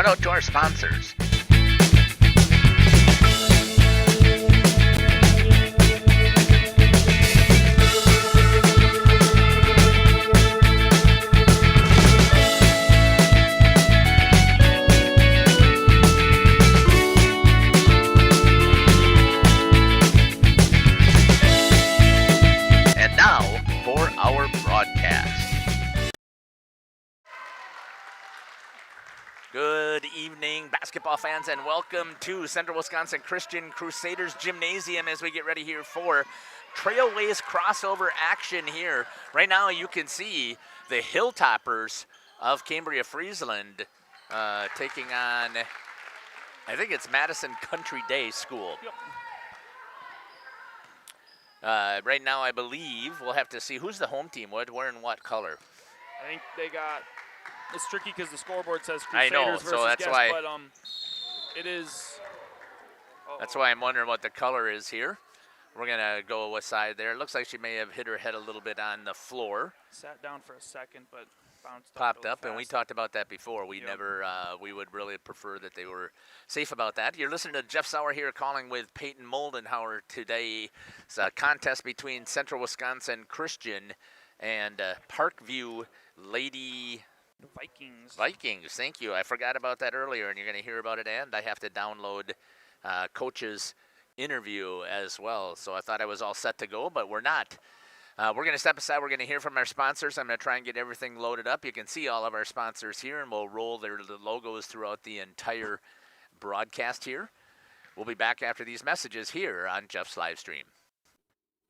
Shout out to our sponsors. And now for our broadcast. Good evening, basketball fans, and welcome to Central Wisconsin Christian Crusaders Gymnasium as we get ready here for Trailways crossover action here. Right now you can see the Hilltoppers of Cambria-Friesland taking on, I think it's Madison Country Day School. Yep. Right now I believe we'll have to see who's the home team, wearing what color. I think they got. It's tricky because the scoreboard says I Crusaders know, versus so that's Guest, why but it is. That's why I'm wondering what the color is here. We're going to go with side there. It looks like she may have hit her head a little bit on the floor. Sat down for a second, but bounced Popped up, up, and we talked about that before. We never, we would really prefer that they were safe about that. You're listening to Jeff Sauer here calling with Peyton Moldenhauer today. It's a contest between Central Wisconsin Christian and Parkview Lady Vikings, thank you. I forgot about that earlier, and you're going to hear about it, and I have to download Coach's interview as well. So I thought I was all set to go, but we're not. We're going to step aside. We're going to hear from our sponsors. I'm going to try and get everything loaded up. You can see all of our sponsors here, and we'll roll their logos throughout the entire broadcast here. We'll be back after these messages here on Jeff's live stream.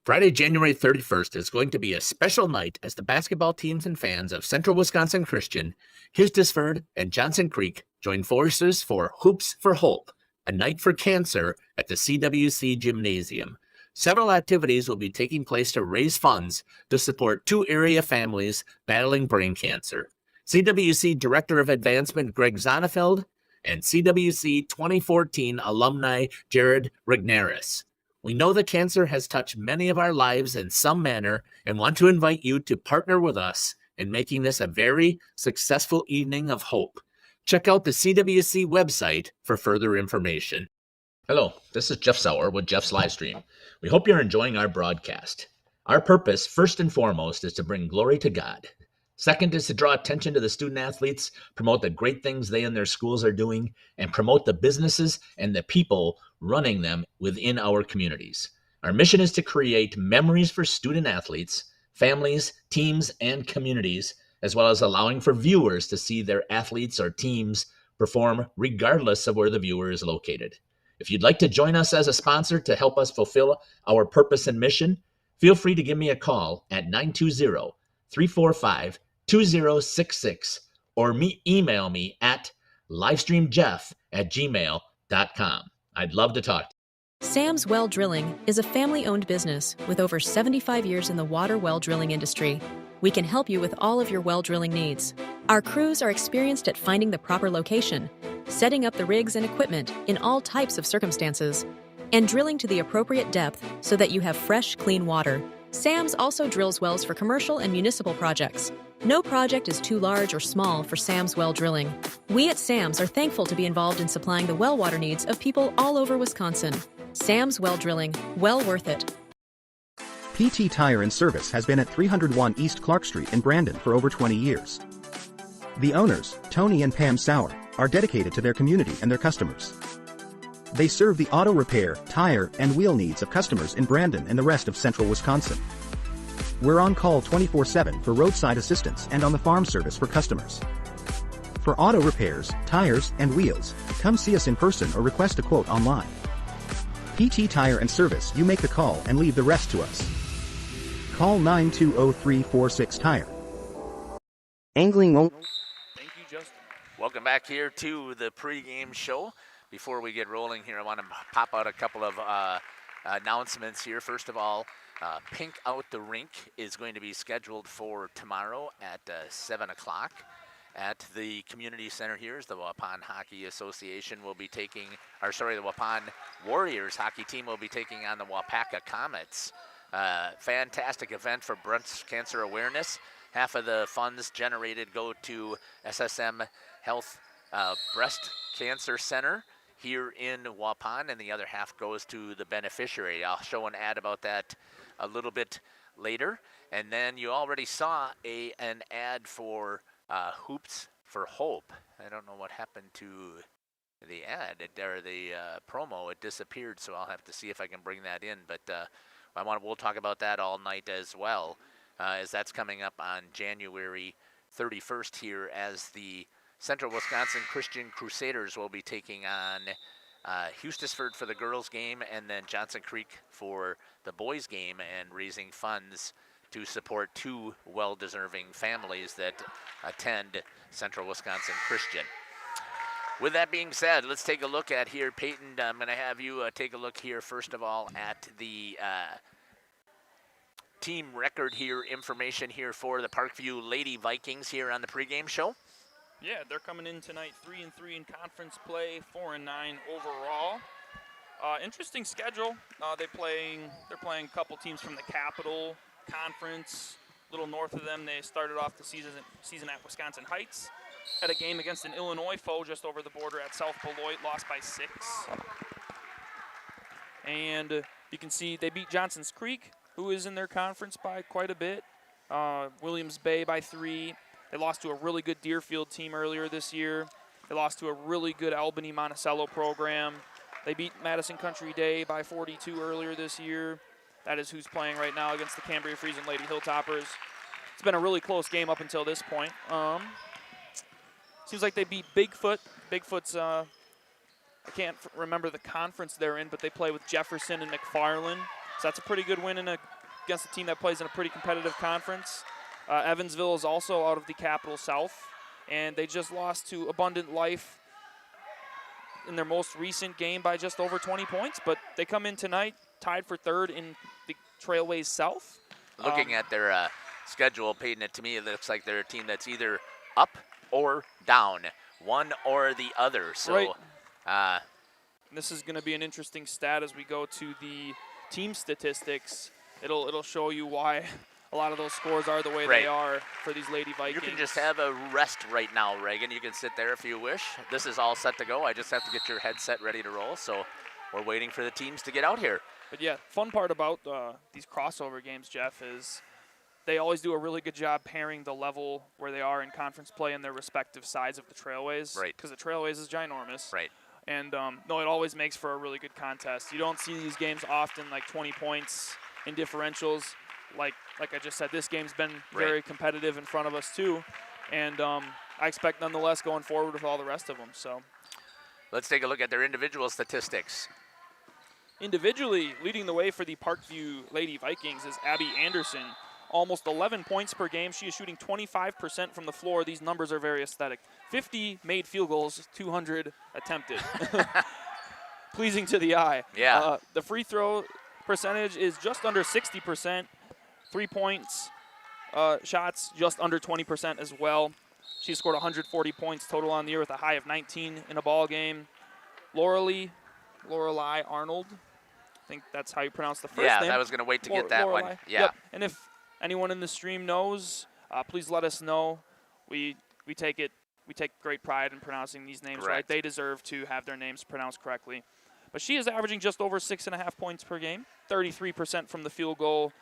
Friday, January 31st is going to be a special night as the basketball teams and fans of Central Wisconsin Christian, Hisdesford, and Johnson Creek join forces for Hoops for Hope, a night for cancer at the CWC Gymnasium. Several activities will be taking place to raise funds to support 2 area families battling brain cancer. CWC Director of Advancement Greg Zonefeld and CWC 2014 alumni Jared Rignaris. We know that cancer has touched many of our lives in some manner and want to invite you to partner with us in making this a very successful evening of hope. Check out the CWC website for further information. Hello, this is Jeff Sauer with Jeff's Livestream. We hope you're enjoying our broadcast. Our purpose, first and foremost, is to bring glory to God. Second is to draw attention to the student athletes, promote the great things they and their schools are doing, and promote the businesses and the people running them within our communities. Our mission is to create memories for student athletes, families, teams, and communities, as well as allowing for viewers to see their athletes or teams perform regardless of where the viewer is located. If you'd like to join us as a sponsor to help us fulfill our purpose and mission, feel free to give me a call at 920-345-2066 or email me at livestreamjeff@gmail.com. I'd love to talk to you. Sam's Well Drilling is a family-owned business with over 75 years in the water well drilling industry. We can help you with all of your well drilling needs. Our crews are experienced at finding the proper location, setting up the rigs and equipment in all types of circumstances, and drilling to the appropriate depth so that you have fresh, clean water. Sam's also drills wells for commercial and municipal projects. No project is too large or small for Sam's Well Drilling. We at Sam's are thankful to be involved in supplying the well water needs of people all over Wisconsin. Sam's Well Drilling, well worth it. PT Tire and Service has been at 301 East Clark Street in Brandon for over 20 years. The owners, Tony and Pam Sauer, are dedicated to their community and their customers. They serve the auto repair, tire, and wheel needs of customers in Brandon and the rest of central Wisconsin. We're on call 24/7 for roadside assistance and on the farm service for customers. For auto repairs, tires, and wheels, come see us in person or request a quote online. PT Tire and Service, you make the call and leave the rest to us. Call 920-346-TIRE. Angling only. Thank you, Justin. Welcome back here to the pregame show. Before we get rolling here, I want to pop out a couple of announcements here. First of all, Pink Out the Rink is going to be scheduled for tomorrow at 7 o'clock at the community center here. As the Waupun Hockey Association will be taking, the Waupun Warriors hockey team will be taking on the Wapaka Comets. Fantastic event for breast cancer awareness. Half of the funds generated go to SSM Health Breast Cancer Center here in Waupun, and the other half goes to the beneficiary. I'll show an ad about that a little bit later. And then you already saw an ad for Hoops for Hope. I don't know what happened to the ad or the promo. It disappeared, so I'll have to see if I can bring that in. But we'll talk about that all night as well, as that's coming up on January 31st here, as the Central Wisconsin Christian Crusaders will be taking on Hustisford for the girls game, and then Johnson Creek for the boys game, and raising funds to support two well-deserving families that attend Central Wisconsin Christian. With that being said, let's take a look at here, Peyton. I'm going to have you take a look here, first of all, at the team record here, information here for the Parkview Lady Vikings here on the pregame show. Yeah, they're coming in tonight 3-3 in conference play, 4-9 overall. Interesting schedule. They're playing a couple teams from the Capital Conference. A little north of them, they started off the season at Wisconsin Heights. Had a game against an Illinois foe just over the border at South Beloit, lost by 6. And you can see they beat Johnson's Creek, who is in their conference by quite a bit. Williams Bay by 3. They lost to a really good Deerfield team earlier this year. They lost to a really good Albany Monticello program. They beat Madison Country Day by 42 earlier this year. That is who's playing right now against the Cambria Friesen Lady Hilltoppers. It's been a really close game up until this point. Seems like they beat Bigfoot. Bigfoot's, I can't remember the conference they're in, but they play with Jefferson and McFarland. So that's a pretty good win against a team that plays in a pretty competitive conference. Evansville is also out of the Capital South, and they just lost to Abundant Life in their most recent game by just over 20 points, but they come in tonight tied for third in the Trailways South. Looking at their schedule, Peyton, to me, it looks like they're a team that's either up or down, one or the other. So, right. This is going to be an interesting stat as we go to the team statistics. It'll show you why a lot of those scores are the way they are for these Lady Vikings. You can just have a rest right now, Reagan. You can sit there if you wish. This is all set to go. I just have to get your headset ready to roll, so we're waiting for the teams to get out here. But yeah, fun part about these crossover games, Jeff, is they always do a really good job pairing the level where they are in conference play and their respective sides of the Trailways. Right. Because the Trailways is ginormous. Right. And no, it always makes for a really good contest. You don't see these games often, like 20 points in differentials. Like I just said, this game's been very competitive in front of us too, and I expect nonetheless going forward with all the rest of them. So, let's take a look at their individual statistics. Individually, leading the way for the Parkview Lady Vikings is Abby Anderson, almost 11 points per game. She is shooting 25% from the floor. These numbers are very aesthetic. 50 made field goals, 200 attempted. Pleasing to the eye. Yeah. The free throw percentage is just under 60%. 3 points, shots just under 20% as well. She scored 140 points total on the year with a high of 19 in a ball game. Lorelei Arnold, I think that's how you pronounce the first name. Yeah, I was going to wait to get that Lorelei. one. Yeah. Yep. And if anyone in the stream knows, please let us know. We take great pride in pronouncing these names right. They deserve to have their names pronounced correctly. But she is averaging just over 6.5 points per game, 33% from the field goal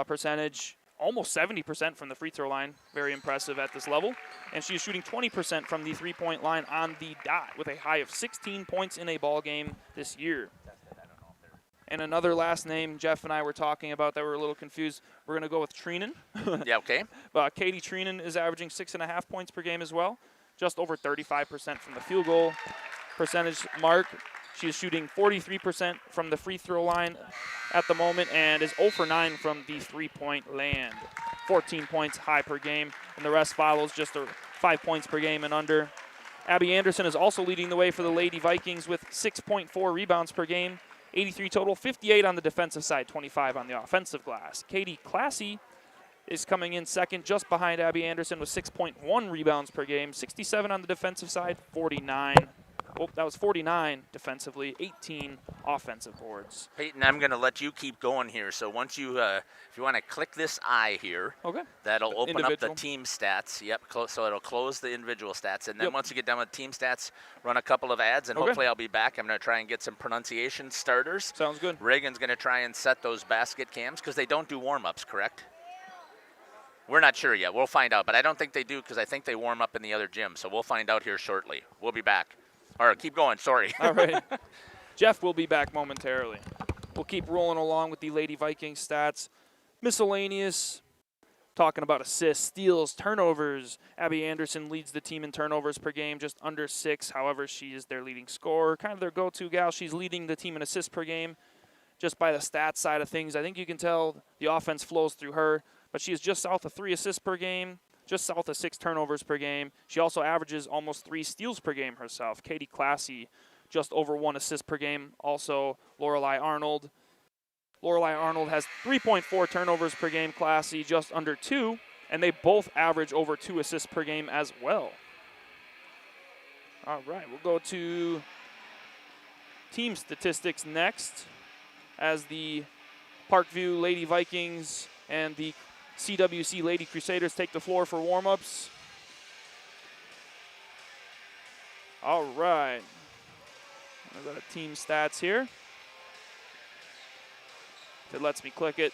percentage, almost 70% from the free throw line. Very impressive at this level. And she is shooting 20% from the three-point line on the dot with a high of 16 points in a ball game this year. And another last name Jeff and I were talking about that we're a little confused. We're going to go with Treenan. Yeah, okay. Katie Treenan is averaging 6.5 points per game as well, just over 35% from the field goal percentage mark. She is shooting 43% from the free throw line at the moment and is 0 for 9 from the three-point land. 14 points high per game, and the rest follows just 5 points per game and under. Abby Anderson is also leading the way for the Lady Vikings with 6.4 rebounds per game, 83 total, 58 on the defensive side, 25 on the offensive glass. Katie Classy is coming in second just behind Abby Anderson with 6.1 rebounds per game, 67 on the defensive side, 49 Oh, that was 49 defensively, 18 offensive boards. Peyton, I'm going to let you keep going here. So once you, if you want to click this I here, okay, that'll open up the individual. team stats. Yep, so it'll close the individual stats. And then Yep. once you get done with team stats, run a couple of ads, and Okay. hopefully I'll be back. I'm going to try and get some pronunciation starters. Sounds good. Reagan's going to try and set those basket cams because they don't do warm-ups, correct? We're not sure yet. We'll find out. But I don't think they do because I think they warm up in the other gym. So we'll find out here shortly. We'll be back. All right, keep going. Sorry. All right. Jeff will be back momentarily. We'll keep rolling along with the Lady Vikings stats. Miscellaneous, talking about assists, steals, turnovers. Abby Anderson leads the team in turnovers per game, just under 6. However, she is their leading scorer, kind of their go-to gal. She's leading the team in assists per game just by the stats side of things. I think you can tell the offense flows through her, but she is just south of 3 assists per game, just south of 6 turnovers per game. She also averages almost 3 steals per game herself. Katie Classy, just over 1 assist per game. Also, Lorelei Arnold. Lorelei Arnold has 3.4 turnovers per game. Classy just under 2, and they both average over 2 assists per game as well. All right, we'll go to team statistics next as the Parkview Lady Vikings and the CWC Lady Crusaders take the floor for warm-ups. All right. I've got a team stats here. If it lets me click it.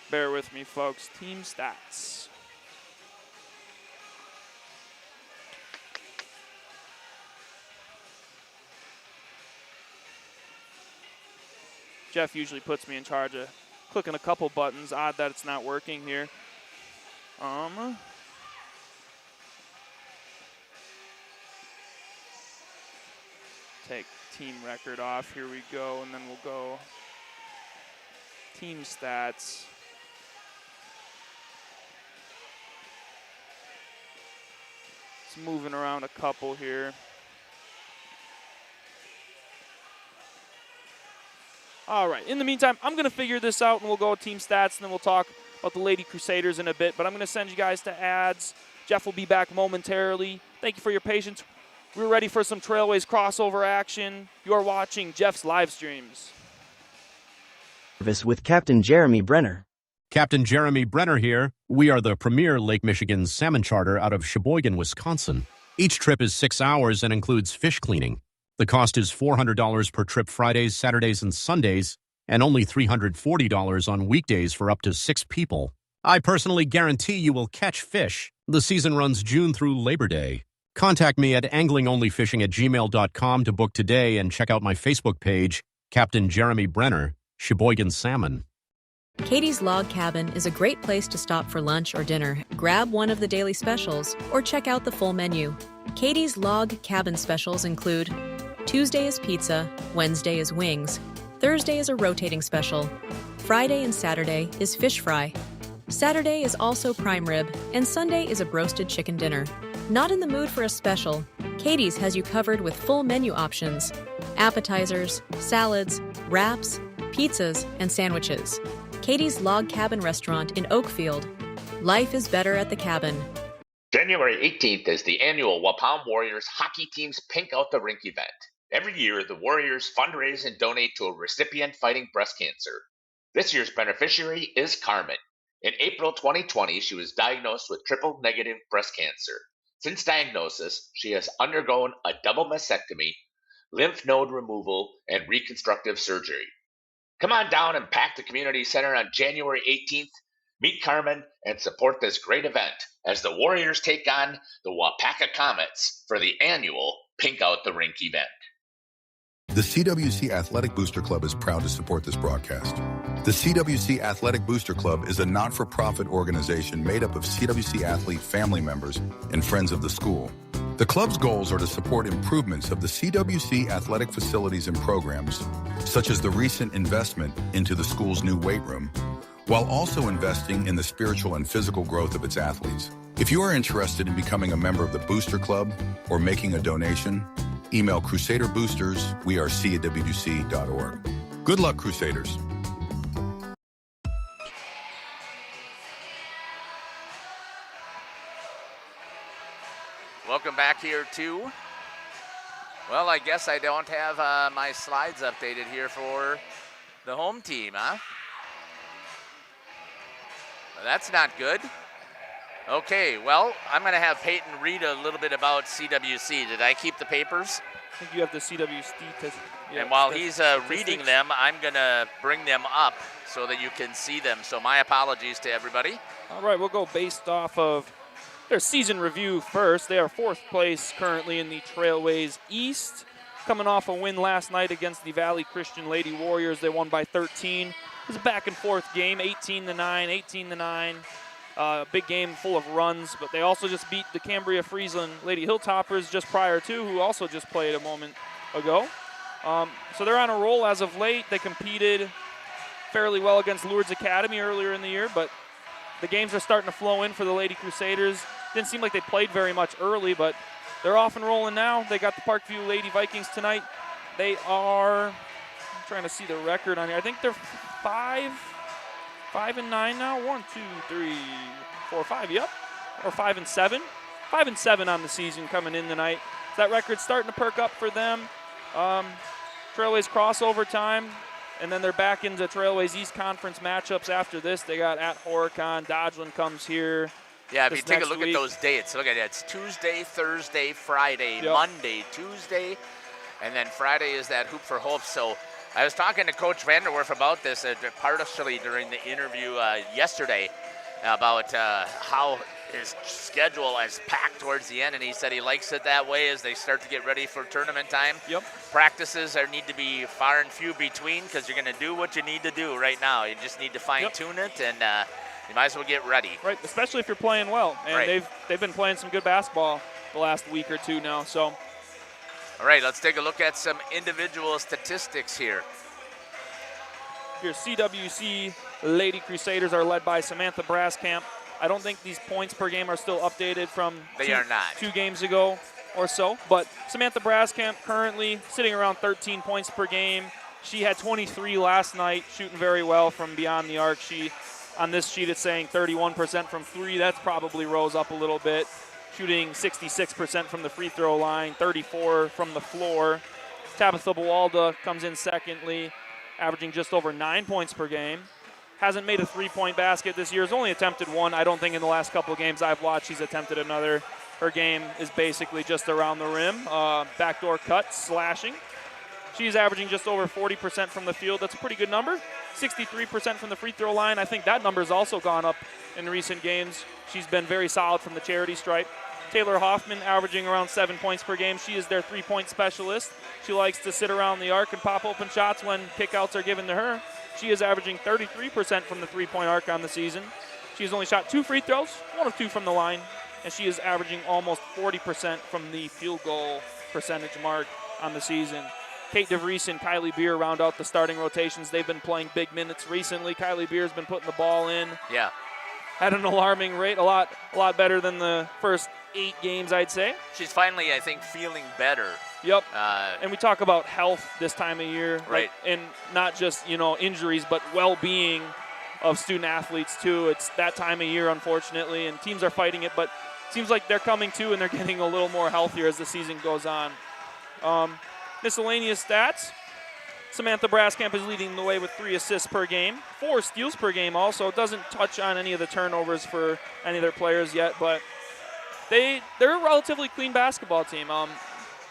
Bear with me, folks. Team stats. Jeff usually puts me in charge of clicking a couple buttons. Odd that it's not working here. Take team record off. Here we go, and then we'll go team stats. It's moving around a couple here. All right, in the meantime, I'm going to figure this out, and we'll go team stats, and then we'll talk about the Lady Crusaders in a bit. But I'm going to send you guys to ads. Jeff will be back momentarily. Thank you for your patience. We're ready for some Trailways crossover action. You are watching Jeff's live streams. Service with Captain Jeremy Brenner. Captain Jeremy Brenner here. We are the premier Lake Michigan salmon charter out of Sheboygan, Wisconsin. Each trip is 6 hours and includes fish cleaning. The cost is $400 per trip Fridays, Saturdays, and Sundays, and only $340 on weekdays for up to 6 people. I personally guarantee you will catch fish. The season runs June through Labor Day. Contact me at anglingonlyfishing@gmail.com to book today and check out my Facebook page, Captain Jeremy Brenner, Sheboygan Salmon. Katie's Log Cabin is a great place to stop for lunch or dinner. Grab one of the daily specials or check out the full menu. Katie's Log Cabin specials include Tuesday is pizza, Wednesday is wings, Thursday is a rotating special, Friday and Saturday is fish fry, Saturday is also prime rib, and Sunday is a broasted chicken dinner. Not in the mood for a special? Katie's has you covered with full menu options, appetizers, salads, wraps, pizzas, and sandwiches. Katie's Log Cabin Restaurant in Oakfield. Life is better at the cabin. January 18th is the annual Waupun Warriors hockey team's Pink Out the Rink event. Every year, the Warriors fundraise and donate to a recipient fighting breast cancer. This year's beneficiary is Carmen. In April 2020, she was diagnosed with triple-negative breast cancer. Since diagnosis, she has undergone a double mastectomy, lymph node removal, and reconstructive surgery. Come on down and pack the community center on January 18th. Meet Carmen and support this great event as the Warriors take on the Wapaka Comets for the annual Pink Out the Rink event. The CWC Athletic Booster Club is proud to support this broadcast. The CWC Athletic Booster Club is a not-for-profit organization made up of CWC athlete family members and friends of the school. The club's goals are to support improvements of the CWC athletic facilities and programs, such as the recent investment into the school's new weight room, while also investing in the spiritual and physical growth of its athletes. If you are interested in becoming a member of the Booster Club or making a donation, email crusaderboosters@cwc.org. Good luck, Crusaders. Welcome back here to, well, I guess I don't have my slides updated here for the home team, huh? Well, that's not good. Okay, well, I'm going to have Peyton read a little bit about CWC. Did I keep the papers? I think you have the CWC. And while he's reading them, I'm going to bring them up so that you can see them. So my apologies to everybody. All right, we'll go based off of their season review first. They are 4th place currently in the Trailways East. Coming off a win last night against the Valley Christian Lady Warriors. They won by 13. It was a back-and-forth game, 18-9, 18-9. Big game full of runs, but they also just beat the Cambria Friesland Lady Hilltoppers just prior to, who also just played a moment ago. So they're on a roll as of late. They competed fairly well against Lourdes Academy earlier in the year, but the games are starting to flow in for the Lady Crusaders. Didn't seem like they played very much early, but they're off and rolling now. They got the Parkview Lady Vikings tonight. They are, I'm trying to see the record on here. I think they're 5-9 now. 1, 2, 3, 4, 5. Yep, or 5-7. 5-7 on the season coming in tonight. So that record's starting to perk up for them. Trailways crossover time, and then they're back into Trailways East Conference matchups after this. They got at Horicon. Dodgeland comes here. Yeah, if you take a look at those dates, look at it. It's Tuesday, Thursday, Friday, Monday, Tuesday, and then Friday is that Hoop for Hope. So I was talking to Coach Vanderwerf about this partially during the interview yesterday about how his schedule is packed towards the end, and he said he likes it that way as they start to get ready for tournament time. Yep. Practices need to be far and few between because you're going to do what you need to do right now. You just need to fine-tune it, and you might as well get ready. Right, especially if you're playing well. And they've been playing some good basketball the last week or two now. So. All right, let's take a look at some individual statistics here. Your CWC Lady Crusaders are led by Samantha Braskamp. I don't think these points per game are still updated from two games ago or so. But Samantha Braskamp currently sitting around 13 points per game. She had 23 last night, shooting very well from beyond the arc. On this sheet, it's saying 31% from 3. That's probably rose up a little bit. Shooting 66% from the free throw line, 34 from the floor. Tabitha Buwalda comes in secondly, averaging just over 9 points per game. Hasn't made a three-point basket this year. Has only attempted one. I don't think in the last couple of games I've watched she's attempted another. Her game is basically just around the rim. Backdoor cut, slashing. She's averaging just over 40% from the field. That's a pretty good number. 63% from the free throw line. I think that number's also gone up in recent games. She's been very solid from the charity stripe. Taylor Hoffman averaging around 7 points per game. She is their three-point specialist. She likes to sit around the arc and pop open shots when kickouts are given to her. She is averaging 33% from the three-point arc on the season. She has only shot 2 free throws, 1 of 2 from the line, and she is averaging almost 40% from the field goal percentage mark on the season. Kate DeVries and Kylie Beer round out the starting rotations. They've been playing big minutes recently. Kylie Beer's been putting the ball in. Yeah. At an alarming rate, a lot better than the first 8 games, I'd say. She's finally, I think, feeling better. Yep. And we talk about health this time of year. Right. And not just, injuries, but well-being of student athletes, too. It's that time of year, unfortunately, and teams are fighting it, but it seems like they're coming to and they're getting a little more healthier as the season goes on. Miscellaneous stats. Samantha Braskamp is leading the way with 3 assists per game, 4 steals per game also. Doesn't touch on any of the turnovers for any of their players yet, but they're a relatively clean basketball team.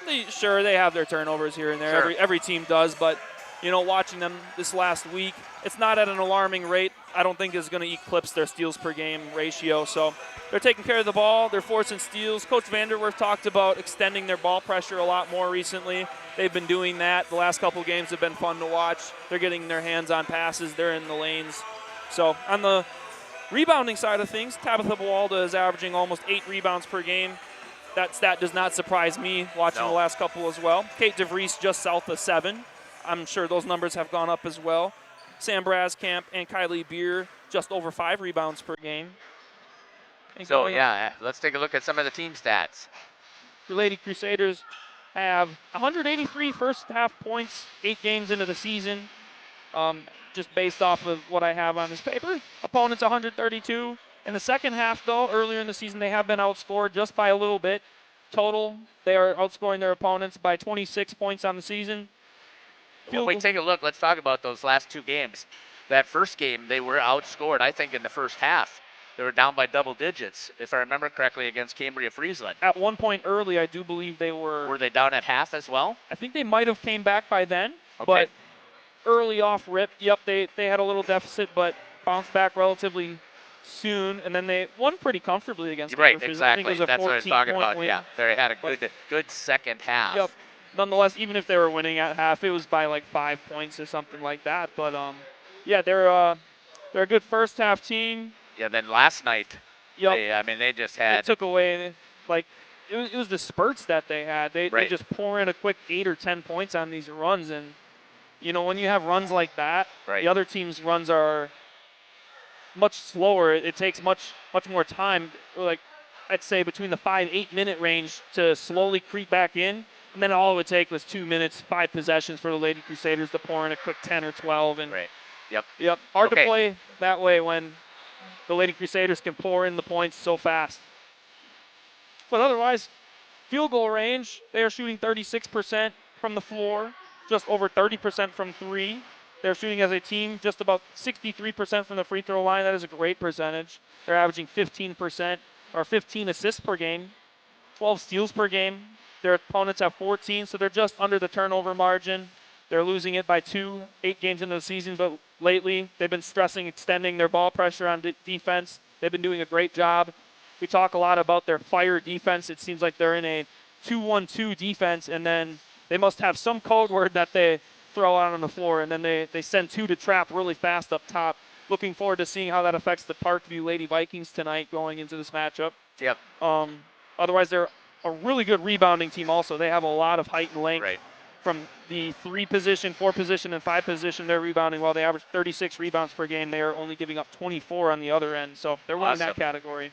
They have their turnovers here and there. Sure. Every team does, but watching them this last week, it's not at an alarming rate. I don't think it's going to eclipse their steals per game ratio. So they're taking care of the ball. They're forcing steals. Coach Vanderwerf talked about extending their ball pressure a lot more recently. They've been doing that. The last couple of games have been fun to watch. They're getting their hands on passes. They're in the lanes. So on the rebounding side of things, Tabitha Buwalda is averaging almost 8 rebounds per game. That stat does not surprise me watching the last couple as well. Kate DeVries just south of 7. I'm sure those numbers have gone up as well. Sam Braskamp and Kylie Beer just over 5 rebounds per game. So, let's take a look at some of the team stats. The Lady Crusaders have 183 first half points, 8 games into the season, just based off of what I have on this paper. Opponents 132. In the second half, though, earlier in the season, they have been outscored just by a little bit. total. They are outscoring their opponents by 26 points on the season. When we take a look, let's talk about those last two games. That first game, they were outscored, I think, in the first half. They were down by double digits, if I remember correctly, against Cambria-Friesland. At one point early, I do believe they were. Were they down at half as well? I think they might have came back by then. Okay. But early off rip, yep, they had a little deficit, but bounced back relatively soon, and then they won pretty comfortably against Right, Cambria-Friesland. exactly. I think it was a That's what I was 14 talking point about. win. Yeah, they had a good second half. Yep. Nonetheless, even if they were winning at half, it was by like 5 points or something like that. But yeah, they're a good first half team. Yeah. Then last night, Yep. they just had. It took away like it was the spurts that they had. They just pour in a quick 8 or 10 points on these runs, and when you have runs like that, the other team's runs are much slower. It takes much more time. Like I'd say between the 5-8 minute range to slowly creep back in. And then all it would take was 2 minutes, 5 possessions for the Lady Crusaders to pour in a quick 10 or 12. And Yep. Hard to play that way when the Lady Crusaders can pour in the points so fast. But otherwise, field goal range, they are shooting 36% from the floor, just over 30% from three. They're shooting as a team just about 63% from the free throw line. That is a great percentage. They're averaging 15% or 15 assists per game, 12 steals per game. Their opponents have 14, so they're just under the turnover margin. They're losing it by 2, 8 games into the season, but lately they've been stressing extending their ball pressure on defense. They've been doing a great job. We talk a lot about their fire defense. It seems like they're in a 2-1-2 defense, and then they must have some code word that they throw out on the floor, and then they send 2 to trap really fast up top. Looking forward to seeing how that affects the Parkview Lady Vikings tonight going into this matchup. Yep. Otherwise, they're a really good rebounding team also. They have a lot of height and length. Right. From the 3 position, 4 position, and 5 position, they're rebounding. While they average 36 rebounds per game, they are only giving up 24 on the other end. So they're winning that category.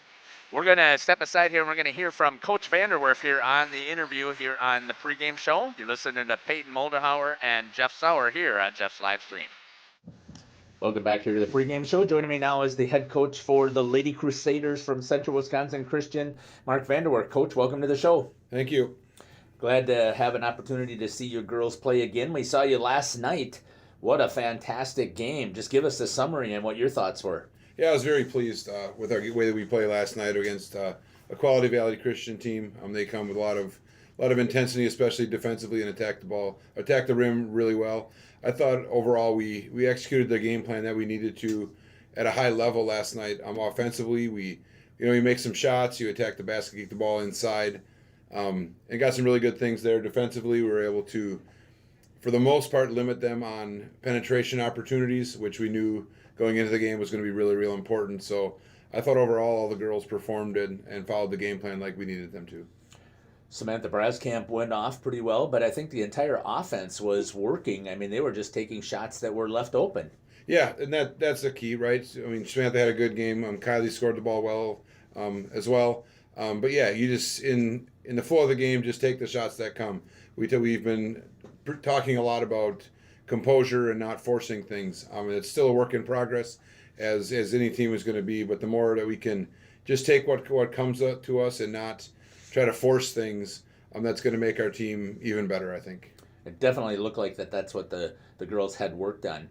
We're going to step aside here, and we're going to hear from Coach Vanderwerf here on the interview here on the pregame show. You're listening to Peyton Moldenhauer and Jeff Sauer here on Jeff's live stream. Welcome back here to the pregame show. Joining me now is the head coach for the Lady Crusaders from Central Wisconsin Christian, Mark Vanderwerf. Coach, welcome to the show. Thank you. Glad to have an opportunity to see your girls play again. We saw you last night. What a fantastic game. Just give us a summary and what your thoughts were. Yeah, I was very pleased with our way that we played last night against a Quality Valley Christian team. They come with a lot of intensity, especially defensively, and attack the rim really well. I thought overall we executed the game plan that we needed to at a high level last night. Offensively, we make some shots, you attack the basket, get the ball inside, and got some really good things there. Defensively, we were able to, for the most part, limit them on penetration opportunities, which we knew going into the game was going to be really, real important. So I thought overall all the girls performed and followed the game plan like we needed them to. Samantha Braskamp went off pretty well, but I think the entire offense was working. I mean, they were just taking shots that were left open. Yeah, and that's the key, right? I mean, Samantha had a good game. Kylie scored the ball well as well. But yeah, you just in the flow of the game, just take the shots that come. We've been talking a lot about composure and not forcing things. It's still a work in progress, as any team is going to be. But the more that we can just take what comes up to us and not try to force things, that's going to make our team even better, I think. It definitely looked like that's what the girls had worked on.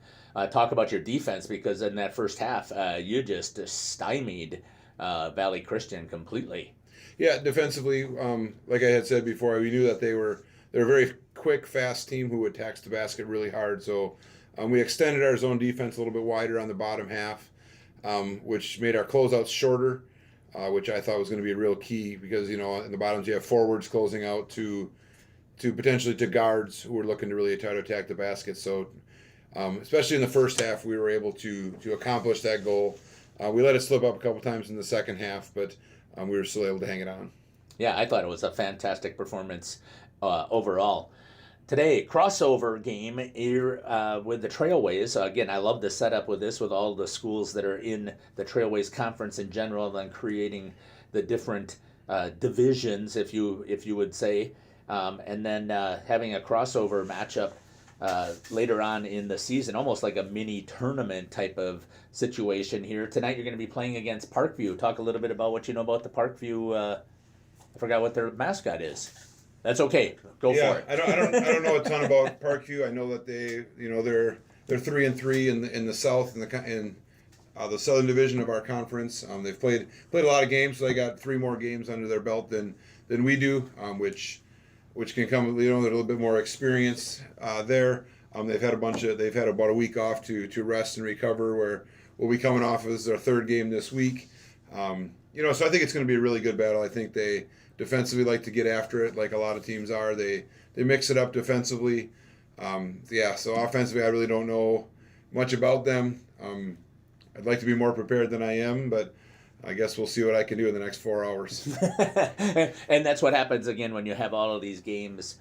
Talk about your defense, because in that first half, you just stymied Valley Christian completely. Yeah, defensively, like I had said before, we knew that they're a very quick, fast team who attacks the basket really hard. So we extended our zone defense a little bit wider on the bottom half, which made our closeouts shorter, which I thought was going to be a real key, because in the bottoms you have forwards closing out to potentially to guards who are looking to really try to attack the basket. So especially in the first half, we were able to accomplish that goal. We let it slip up a couple times in the second half, but we were still able to hang it on. Yeah, I thought it was a fantastic performance overall. Today, crossover game here with the Trailways. Again, I love the setup with this, with all the schools that are in the Trailways Conference in general, and then creating the different divisions, if you would say, and then having a crossover matchup later on in the season, almost like a mini tournament type of situation here. Tonight, you're going to be playing against Parkview. Talk a little bit about what you know about the Parkview I forgot what their mascot is. That's okay. Go for it. I don't know a ton about Parkview. I know that they're 3-3 in the South in the Southern Division of our conference. They've played a lot of games, so they got 3 more games under their belt than we do, which can come a little bit more experience there. They've had about a week off to rest and recover. Where we'll be coming off as their 3rd game this week. So I think it's going to be a really good battle. I think they defensively like to get after it, like a lot of teams are. They mix it up defensively. So offensively, I really don't know much about them. I'd like to be more prepared than I am, but I guess we'll see what I can do in the next 4 hours. And that's what happens again when you have all of these games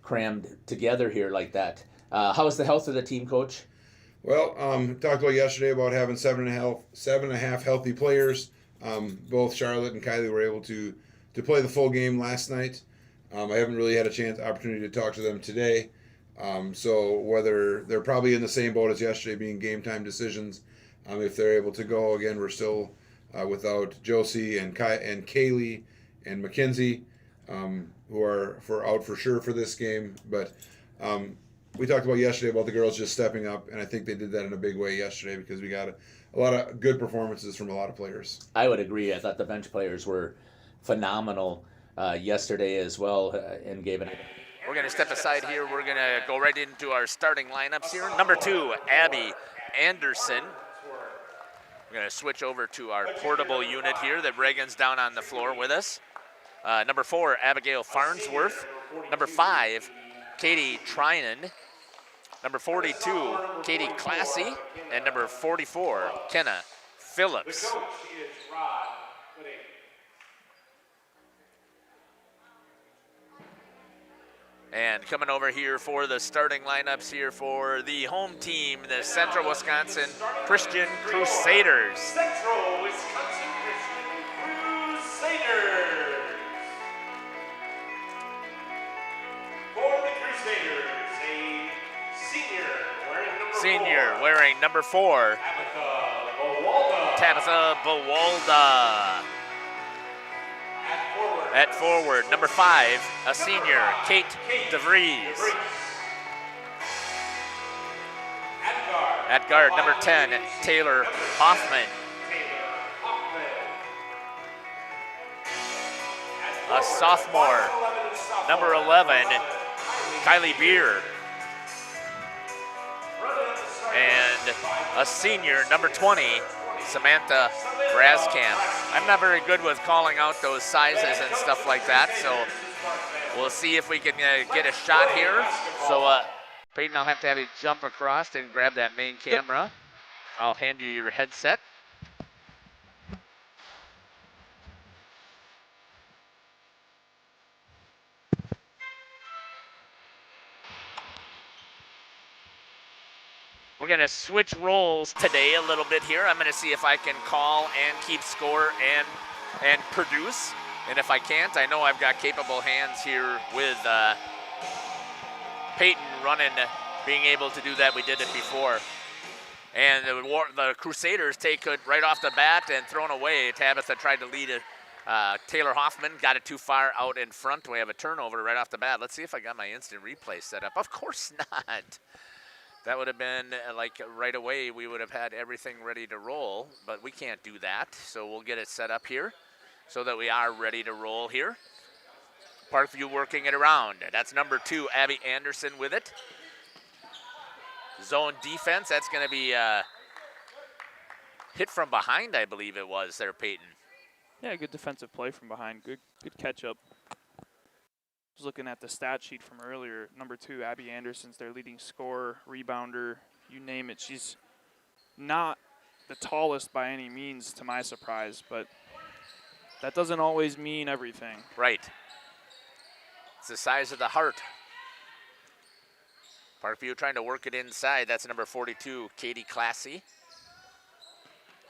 crammed together here like that. How is the health of the team, Coach? Well, talked about yesterday about having 7.5 healthy players. Both Charlotte and Kylie were able to play the full game last night. I haven't really had opportunity to talk to them today. So whether they're probably in the same boat as yesterday, being game time decisions. If they're able to go again, we're still without Josie and Kaylee and Mackenzie, who are out for sure for this game. But we talked about yesterday about the girls just stepping up, and I think they did that in a big way yesterday because we got a lot of good performances from a lot of players. I would agree. I thought the bench players were phenomenal yesterday as well and gave it. We're going to step aside here. We're going to go right into our starting lineups here. Number 2, Abby Anderson. We're going to switch over to our portable unit here that Reagan's down on the floor with us. Number 4, Abigail Farnsworth. Number 5, Katie Trinan. Number 42, Katie Classy. And number 44, Kenna Phillips. And coming over here for the starting lineups here for the home team, the Central Wisconsin Christian Crusaders. Central Wisconsin Christian Crusaders. For the Crusaders, a senior wearing number 4, Tabitha Bawalda. At forward, number 5, a senior, Kate DeVries. At guard, number 10, Taylor Hoffman. A sophomore, number 11, Kylie Beer. And a senior, number 20, Samantha Braskamp. I'm not very good with calling out those sizes and stuff like that, so we'll see if we can get a shot here. So, Peyton, I'll have to have you jump across and grab that main camera. I'll hand you your headset. We're going to switch roles today a little bit here. I'm going to see if I can call and keep score and produce. And if I can't, I know I've got capable hands here with Peyton running, being able to do that. We did it before. And the Crusaders take it right off the bat and thrown away. Tabitha tried to lead it. Taylor Hoffman got it too far out in front. We have a turnover right off the bat. Let's see if I got my instant replay set up. Of course not. That would have been like right away, we would have had everything ready to roll, but we can't do that. So we'll get it set up here so that we are ready to roll here. Parkview working it around. That's number 2, Abby Anderson with it. Zone defense, that's going to be hit from behind, I believe it was there, Peyton. Yeah, good defensive play from behind. Good catch up. I was looking at the stat sheet from earlier. Number 2, Abby Anderson's their leading scorer, rebounder, you name it. She's not the tallest by any means, to my surprise, but that doesn't always mean everything. Right. It's the size of the heart. Parkview trying to work it inside. That's number 42, Katie Classy.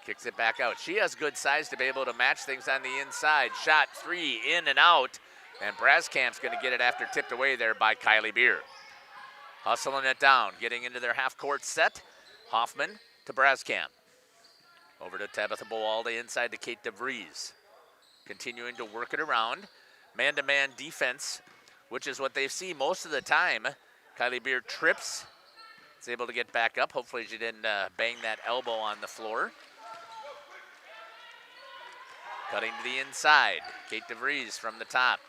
Kicks it back out. She has good size to be able to match things on the inside. Shot 3, in and out. And Braskamp's going to get it after tipped away there by Kylie Beer. Hustling it down, getting into their half-court set. Hoffman to Braskamp. Over to Tabitha Bowalde inside to Kate DeVries. continuing to work it around. Man-to-man defense, which is what they see most of the time. Kylie Beer trips, is able to get back up. Hopefully she didn't bang that elbow on the floor. Cutting to the inside, Kate DeVries from the top.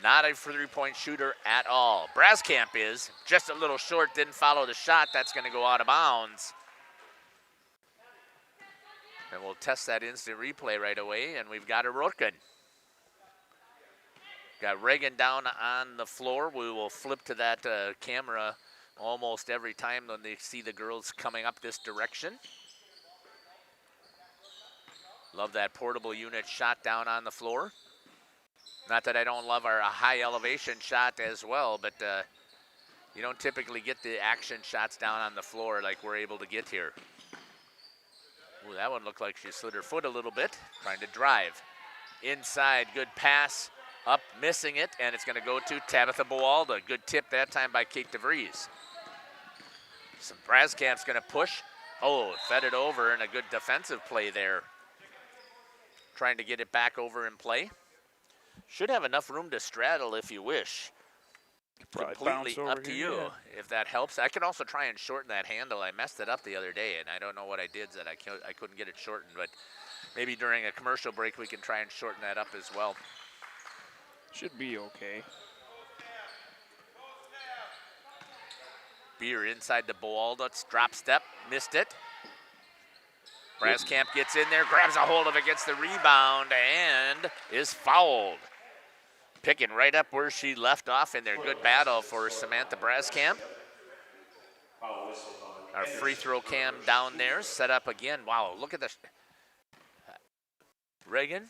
Not a three-point shooter at all. Braskamp is just a little short, didn't follow the shot. That's going to go out of bounds. And we'll test that instant replay right away, and we've got a Rotkin. Got Reagan down on the floor. We will flip to that camera almost every time when they see the girls coming up this direction. Love that portable unit shot down on the floor. Not that I don't love our high elevation shot as well, but you don't typically get the action shots down on the floor like we're able to get here. Ooh, that one looked like she slid her foot a little bit, trying to drive. Inside, good pass, up, missing it, and it's gonna go to Tabitha Boalda. Good tip that time by Kate DeVries. Some Braskamp's gonna push. Oh, fed it over, and a good defensive play there. Trying to get it back over in play. Should have enough room to straddle if you wish. Completely up to you if that helps. I can also try and shorten that handle. I messed it up the other day, and I don't know what I did that I couldn't get it shortened, but maybe during a commercial break we can try and shorten that up as well. Should be okay. Beer inside the Boalda, drop step, missed it. Braskamp gets in there, grabs a hold of it, gets the rebound, and is fouled. Picking right up where she left off in their good battle for Samantha Braskamp. Our free throw cam down there, set up again. Wow, look at this. Reagan,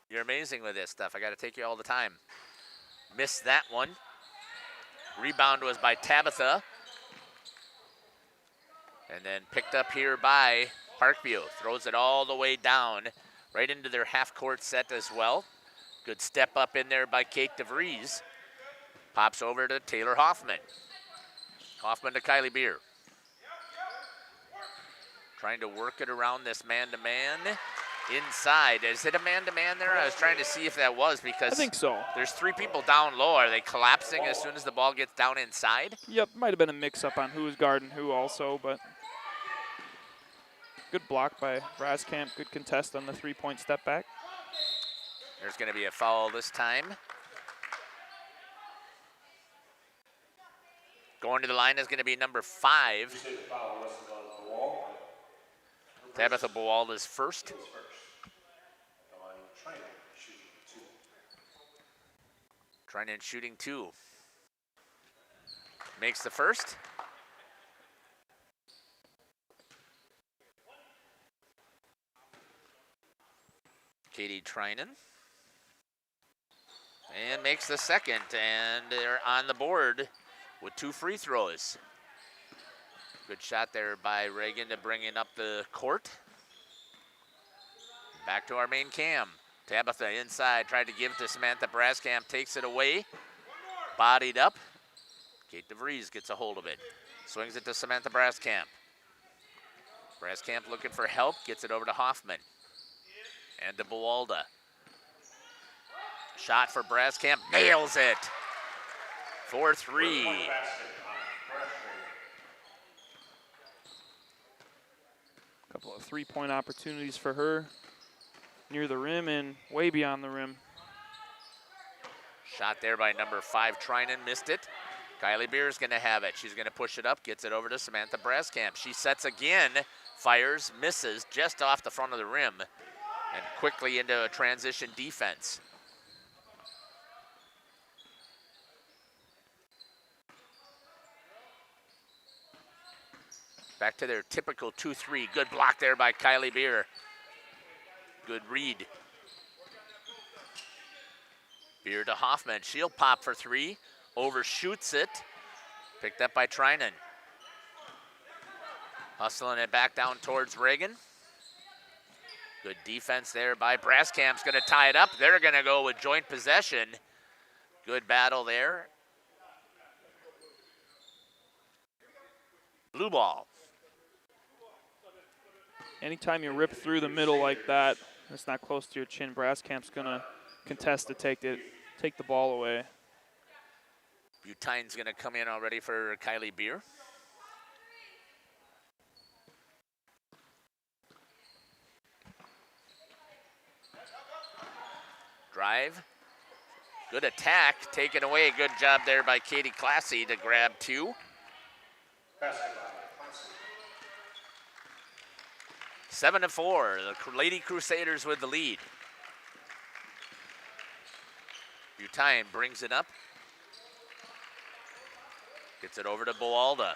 you're amazing with this stuff. I got to take you all the time. Missed that one. Rebound was by Tabitha. And then picked up here by Parkview. Throws it all the way down, right into their half-court set as well. Good step up in there by Kate DeVries. Pops over to Taylor Hoffman. Hoffman to Kylie Beer. Trying to work it around this man-to-man. Inside. Is it a man-to-man there? I was trying to see if that was because I think so. There's three people down low. Are they collapsing as soon as the ball gets down inside? Yep, might have been a mix-up on who's guarding who also, but good block by Braskamp. Good contest on the three-point step back. There's going to be a foul this time. Going to the line is going to be number 5. Tabitha Boalda's first. Trinan shooting 2. Makes the first. Katie Trinan. And makes the second, and they're on the board with 2 free throws. Good shot there by Reagan to bring it up the court. Back to our main cam. Tabitha inside, tried to give it to Samantha Braskamp, takes it away. Bodied up. Kate DeVries gets a hold of it. Swings it to Samantha Braskamp. Braskamp looking for help, gets it over to Hoffman. And to Boalda. Shot for Braskamp, nails it. 4-3. Couple of three-point opportunities for her near the rim and way beyond the rim. Shot there by number 5, Trinan, missed it. Kylie Beer is going to have it. She's going to push it up, gets it over to Samantha Braskamp. She sets again, fires, misses just off the front of the rim, and quickly into a transition defense. Back to their typical 2-3. Good block there by Kylie Beer. Good read. Beer to Hoffman. She'll pop for 3. Overshoots it. Picked up by Trinan. Hustling it back down towards Reagan. Good defense there by Braskamp's going to tie it up. They're going to go with joint possession. Good battle there. Blue ball. Anytime you rip through the middle like that, It's not close to your chin. Brasscamp's going to contest to take the ball away. Butine's going to come in already for Kylie Beer. Drive. Good attack. Taken away. Good job there by Katie Classy to grab 2. 7-4. The Lady Crusaders with the lead. Butine brings it up. Gets it over to Boalda.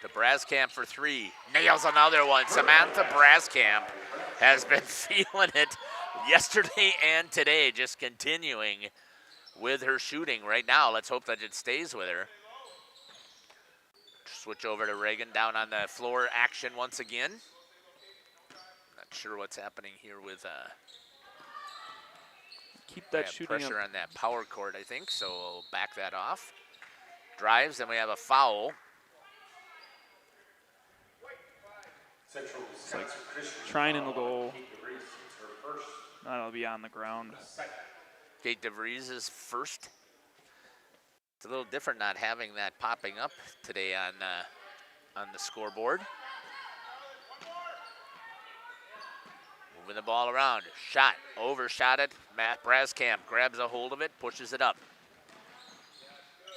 To Braskamp for 3. Nails another one. Samantha Braskamp has been feeling it yesterday and today, just continuing with her shooting right now. Let's hope that it stays with her. Switch over to Reagan down on the floor action once again. Not sure what's happening here with keep that shooting pressure up. on that power court, I think, so we'll back that off. Drives, and we have a foul. It's like Trinan will go. That'll be on the ground. Kate DeVries is first. It's a little different not having that popping up today on the scoreboard. Moving the ball around. Shot. Overshot it. Matt Braskamp grabs a hold of it, pushes it up.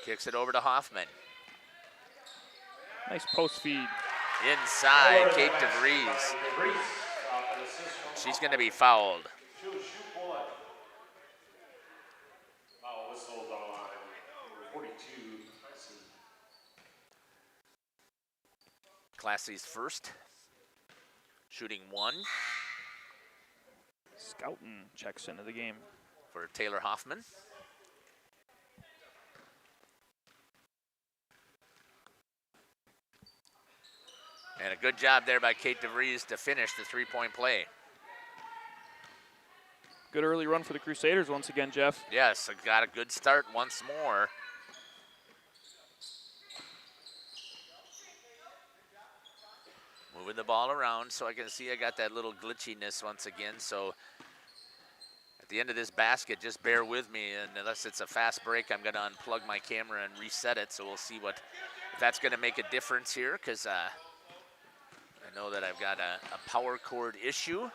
Kicks it over to Hoffman. Nice post feed. Inside, Kate DeVries. She's going to be fouled. Classy's first. Shooting 1. Scouten checks into the game. For Taylor Hoffman. And a good job there by Kate DeVries to finish the 3-point play. Good early run for the Crusaders once again, Jeff. Yes, got a good start once more. Moving the ball around so I can see I got that little glitchiness once again. So at the end of this basket, just bear with me. And unless it's a fast break, I'm going to unplug my camera and reset it. So we'll see if that's going to make a difference here, because I know that I've got a power cord issue.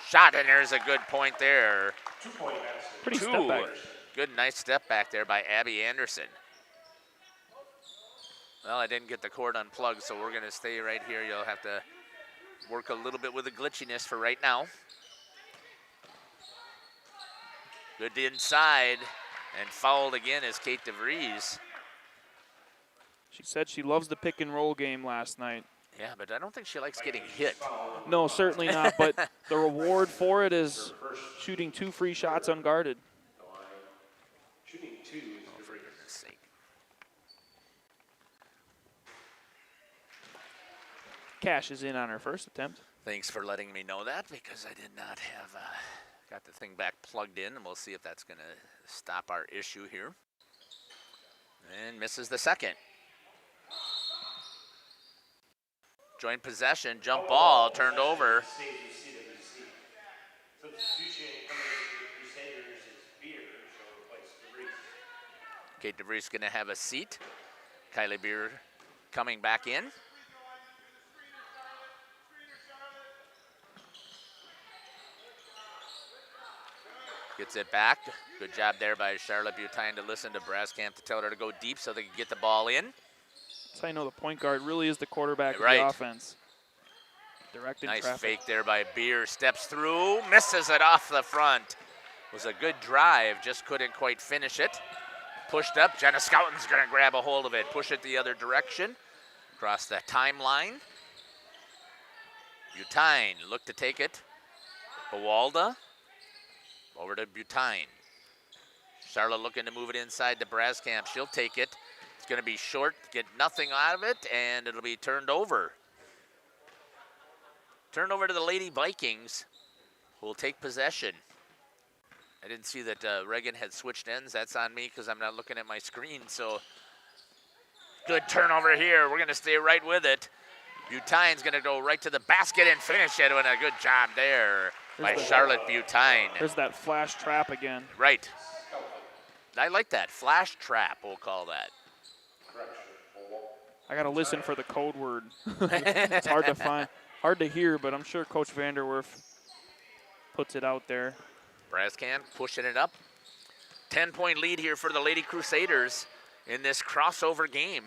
Shot, and there's a good point there. Pretty step back. Good, nice step back there by Abby Anderson. Well, I didn't get the cord unplugged, so we're going to stay right here. You'll have to work a little bit with the glitchiness for right now. Good inside, and fouled again is Kate DeVries. She said she loves the pick and roll game last night. Yeah, but I don't think she likes getting hit. No, certainly not, but the reward for it is shooting 2 free shots unguarded. Shooting 2. Oh, for goodness sake. Cash is in on her first attempt. Thanks for letting me know that, because I did not have got the thing back plugged in, and we'll see if that's going to stop our issue here. And misses the second. Joint possession, jump ball, turned over. Kate DeVries going to have a seat. Kylie Beer coming back in. Gets it back. Good job there by Charlotte Butine to listen to Braskamp to tell her to go deep so they can get the ball in. That's how you know the point guard really is the quarterback of the offense. Directed nice traffic. fake there by Beer. Steps through, misses it off the front. Was a good drive, just couldn't quite finish it. Pushed up, Jenna Scouten's gonna grab a hold of it, push it the other direction. Across the timeline. Butine looked to take it. Bawalda. Over to Butine. Charlotte looking to move it inside to Braskamp. She'll take it. It's going to be short, get nothing out of it, and it'll be turned over. Turned over to the Lady Vikings, who will take possession. I didn't see that Reagan had switched ends. That's on me because I'm not looking at my screen. So good turnover here. We're going to stay right with it. Butine's going to go right to the basket and finish it with a good job there by Charlotte Butine. There's that flash trap again. Right. I like that. Flash trap, we'll call that. I got to listen for the code word. It's hard to find, hard to hear, but I'm sure Coach Vanderwerf puts it out there. Brascan pushing it up. 10-point lead here for the Lady Crusaders in this crossover game.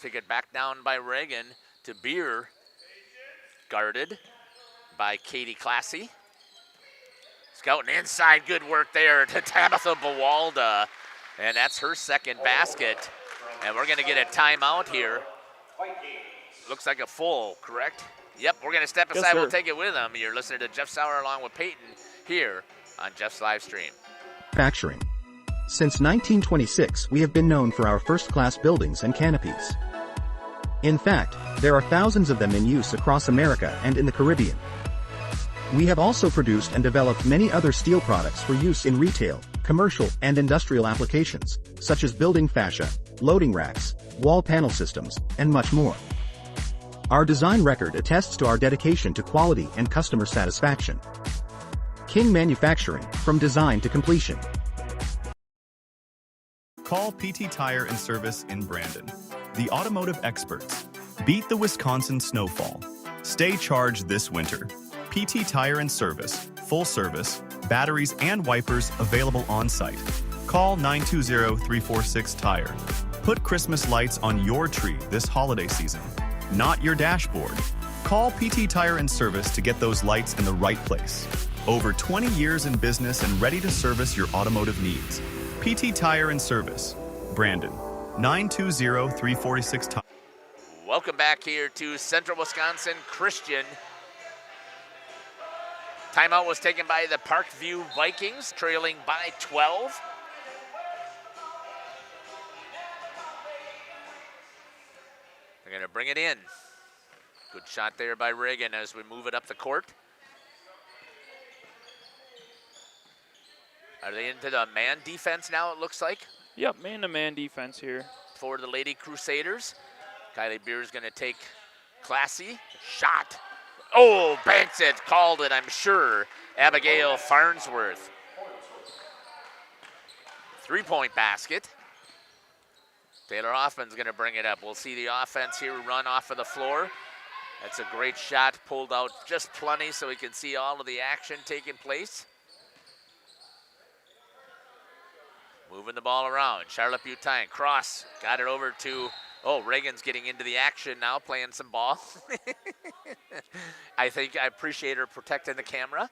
Take it back down by Reagan to Beer. Guarded by Katie Classy. Scouting inside, good work there to Tabitha Bawalda. And that's her second basket. And we're gonna get a timeout here. Looks like a full, correct? Yep, we're gonna step aside, we'll take it with them. You're listening to Jeff Sauer along with Peyton here on Jeff's live stream. Manufacturing. Since 1926, we have been known for our first-class buildings and canopies. In fact, there are thousands of them in use across America and in the Caribbean. We have also produced and developed many other steel products for use in retail, commercial, and industrial applications, such as building fascia, loading racks, wall panel systems, and much more. Our design record attests to our dedication to quality and customer satisfaction. King Manufacturing, from design to completion. Call PT Tire and Service in Brandon. The automotive experts. Beat the Wisconsin snowfall. Stay charged this winter. PT Tire and Service. Full service. Batteries and wipers available on site. Call 920-346-TIRE. Put Christmas lights on your tree this holiday season, not your dashboard. Call PT Tire and Service to get those lights in the right place. Over 20 years in business and ready to service your automotive needs. PT Tire and Service, Brandon, 920-346-TIRE. Welcome back here to Central Wisconsin Christian. Timeout was taken by the Parkview Vikings, trailing by 12. They're going to bring it in. Good shot there by Reagan as we move it up the court. Are they into the man defense now, it looks like? Yep, man-to-man defense here. For the Lady Crusaders. Kylie Beer is going to take Classy. Shot. Oh, banks it. Called it, I'm sure. Abigail Farnsworth. 3-point basket. Taylor Hoffman's going to bring it up. We'll see the offense here run off of the floor. That's a great shot, pulled out just plenty so we can see all of the action taking place. Moving the ball around. Charlotte Butine, cross, got it over to, oh, Reagan's getting into the action now, playing some ball. I appreciate her protecting the camera.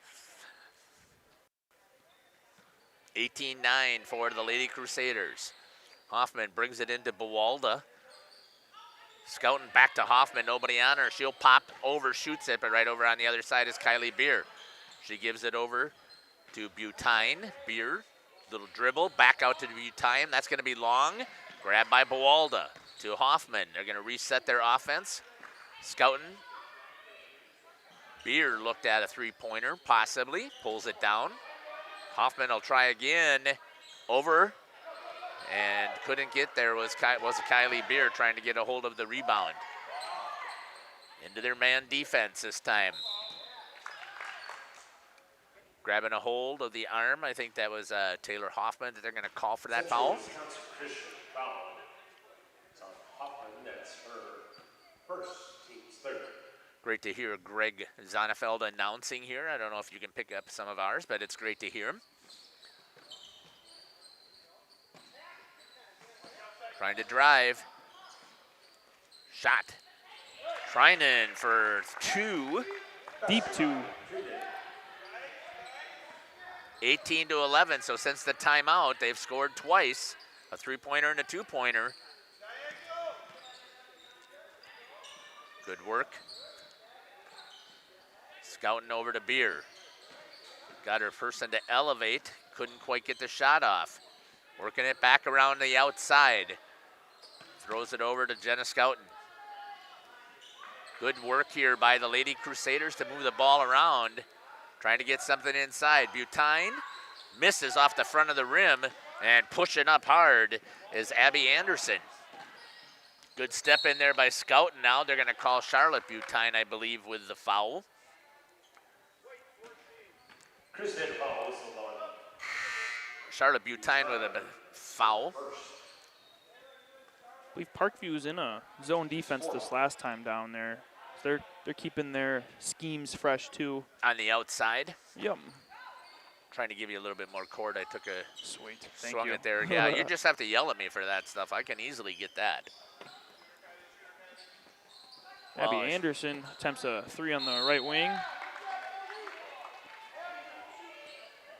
18-9 for the Lady Crusaders. Hoffman brings it into Bawalda. Scouting back to Hoffman, nobody on her. She'll pop over, shoots it, but right over on the other side is Kylie Beer. She gives it over to Butine. Beer, little dribble, back out to Butine. That's going to be long. Grabbed by Bawalda to Hoffman. They're going to reset their offense. Scouting. Beer looked at a three-pointer, possibly. Pulls it down. Hoffman will try again. Over. And couldn't get there was Kylie Beer trying to get a hold of the rebound. Into their man defense this time. Grabbing a hold of the arm. I think that was Taylor Hoffman that they're going to call for that foul. That's her first, team's third. Great to hear Greg Zonnefeld announcing here. I don't know if you can pick up some of ours, but it's great to hear him. Trying to drive. Shot. Trinan for two. Deep two. 18-11, so since the timeout, they've scored twice. A three-pointer and a two-pointer. Good work. Scouting over to Beer. Got her person to elevate. Couldn't quite get the shot off. Working it back around the outside. Throws it over to Jenna Scouten. Good work here by the Lady Crusaders to move the ball around. Trying to get something inside. Butine misses off the front of the rim, and pushing up hard is Abby Anderson. Good step in there by Scout, and now they're going to call Charlotte Butine, I believe, with the foul. Crusader foul whistled on. Charlotte Butine with a foul. I believe Parkview's in a zone defense this last time down there. So they're keeping their schemes fresh too. On the outside. Yep. Trying to give you a little bit more court. I took a Sweet. Thank swung you. it there. Yeah, you just have to yell at me for that stuff. I can easily get that. Abby Oh, Anderson attempts a 3 on the right wing.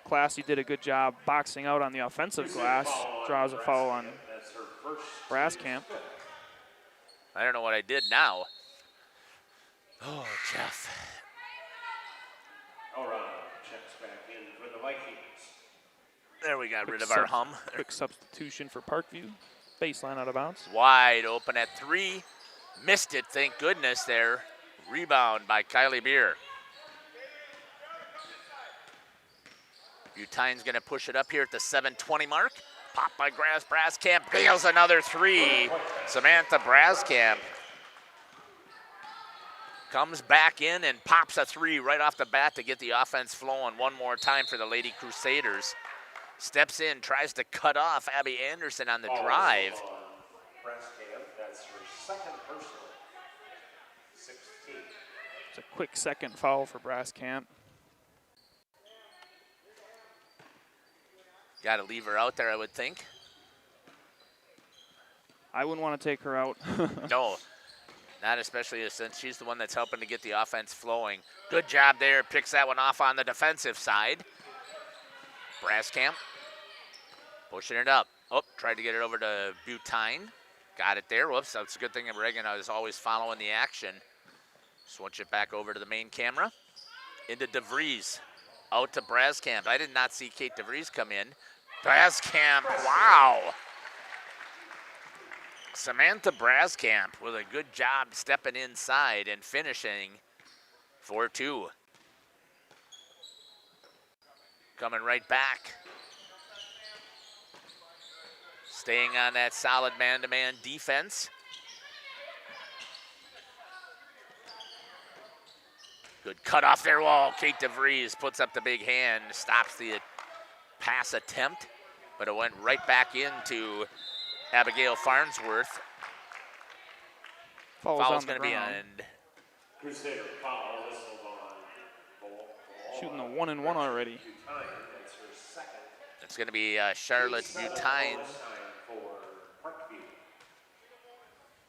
Classy did a good job boxing out on the offensive glass. Draws a foul on That's her first. Braskamp. I don't know what I did now. Oh, Jeff. Aura checks back in for the Vikings. There we got rid Quick of our subs- hum. Quick substitution for Parkview. Baseline out of bounds. Wide open at 3. Missed it, thank goodness there. Rebound by Kylie Beer. Butine's going to push it up here at the 7:20 mark. Pop by Braskamp. Bails another 3. Samantha Braskamp comes back in and pops a 3 right off the bat to get the offense flowing one more time for the Lady Crusaders. Steps in, tries to cut off Abby Anderson on the drive. Braskamp, that's her second personal. 16. It's a quick second foul for Braskamp. Got to leave her out there, I would think. I wouldn't want to take her out. No, not especially since she's the one that's helping to get the offense flowing. Good job there, picks that one off on the defensive side. Braskamp pushing it up. Oh, tried to get it over to Butine. Got it there. Whoops, that's a good thing Reagan is always following the action. Switch it back over to the main camera. Into DeVries. Out to Braskamp. I did not see Kate DeVries come in. Braskamp, wow. Samantha Braskamp with a good job stepping inside and finishing 4-2. Coming right back. Staying on that solid man-to-man defense. Good cut off their wall. Kate DeVries puts up the big hand, stops the pass attempt, but it went right back into Abigail Farnsworth. Foul's going to be on. Crusader foul whistled on. Shooting the 1-and-1 already. Butine, that's her second. It's going to be Charlotte Butine. Time for Parkview.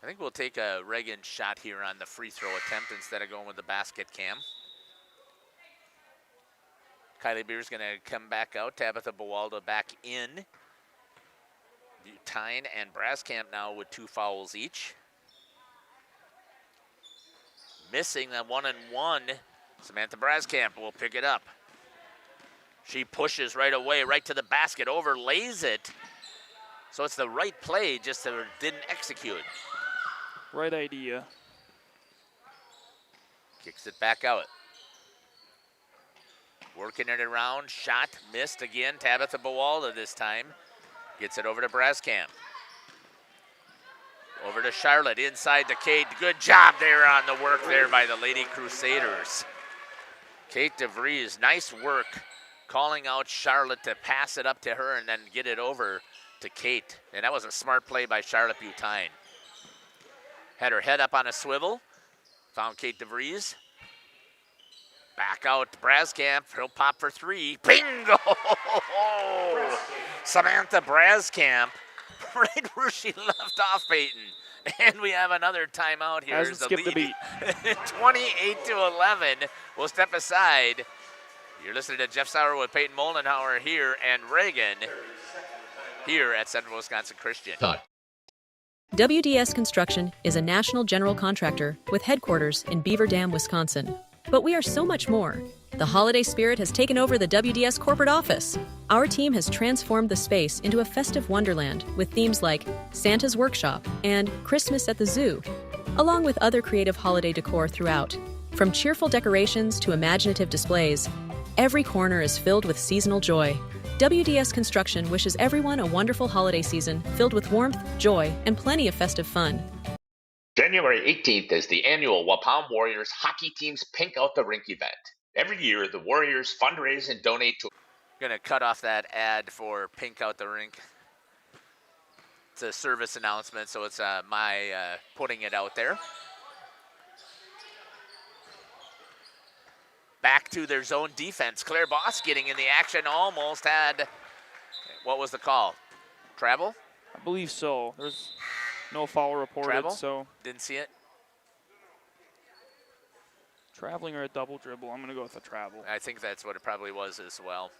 I think we'll take a Reagan shot here on the free throw attempt instead of going with the basket cam. Kylie Beer's going to come back out. Tabitha Bawalda back in. Butine and Braskamp now with 2 fouls each. Missing that 1-and-1. Samantha Braskamp will pick it up. She pushes right away, right to the basket, overlays it. So it's the right play, just that it didn't execute. Right idea. Kicks it back out. Working it around, shot, missed again. Tabitha Bawalda this time. Gets it over to Braskamp. Over to Charlotte, inside to Kate. Good job there on the work there by the Lady Crusaders. Kate DeVries, nice work calling out Charlotte to pass it up to her and then get it over to Kate. And that was a smart play by Charlotte Butine. Had her head up on a swivel. Found Kate DeVries. Back out to Braskamp. He'll pop for 3. Bingo! Samantha Braskamp right where she left off, Peyton. And we have another timeout here. Hasn't skipped the beat. 28-11. We'll step aside. You're listening to Jeff Sauer with Peyton Moldenhauer here and Reagan here at Central Wisconsin Christian. WDS Construction is a national general contractor with headquarters in Beaver Dam, Wisconsin. But we are so much more. The holiday spirit has taken over the WDS corporate office. Our team has transformed the space into a festive wonderland with themes like Santa's Workshop and Christmas at the Zoo, along with other creative holiday decor throughout. From cheerful decorations to imaginative displays, every corner is filled with seasonal joy. WDS Construction wishes everyone a wonderful holiday season filled with warmth, joy, and plenty of festive fun. January 18th is the annual Waupun Warriors hockey team's Pink Out the Rink event. Every year, the Warriors fundraise and donate to... Going to cut off that ad for Pink Out the Rink. It's a service announcement, so it's my putting it out there. Back to their zone defense. Claire Boss getting in the action, almost had... What was the call? Travel? I believe so. There's no foul reported. Travel? So Didn't see it. Traveling or a double dribble? I'm going to go with a travel. I think that's what it probably was as well.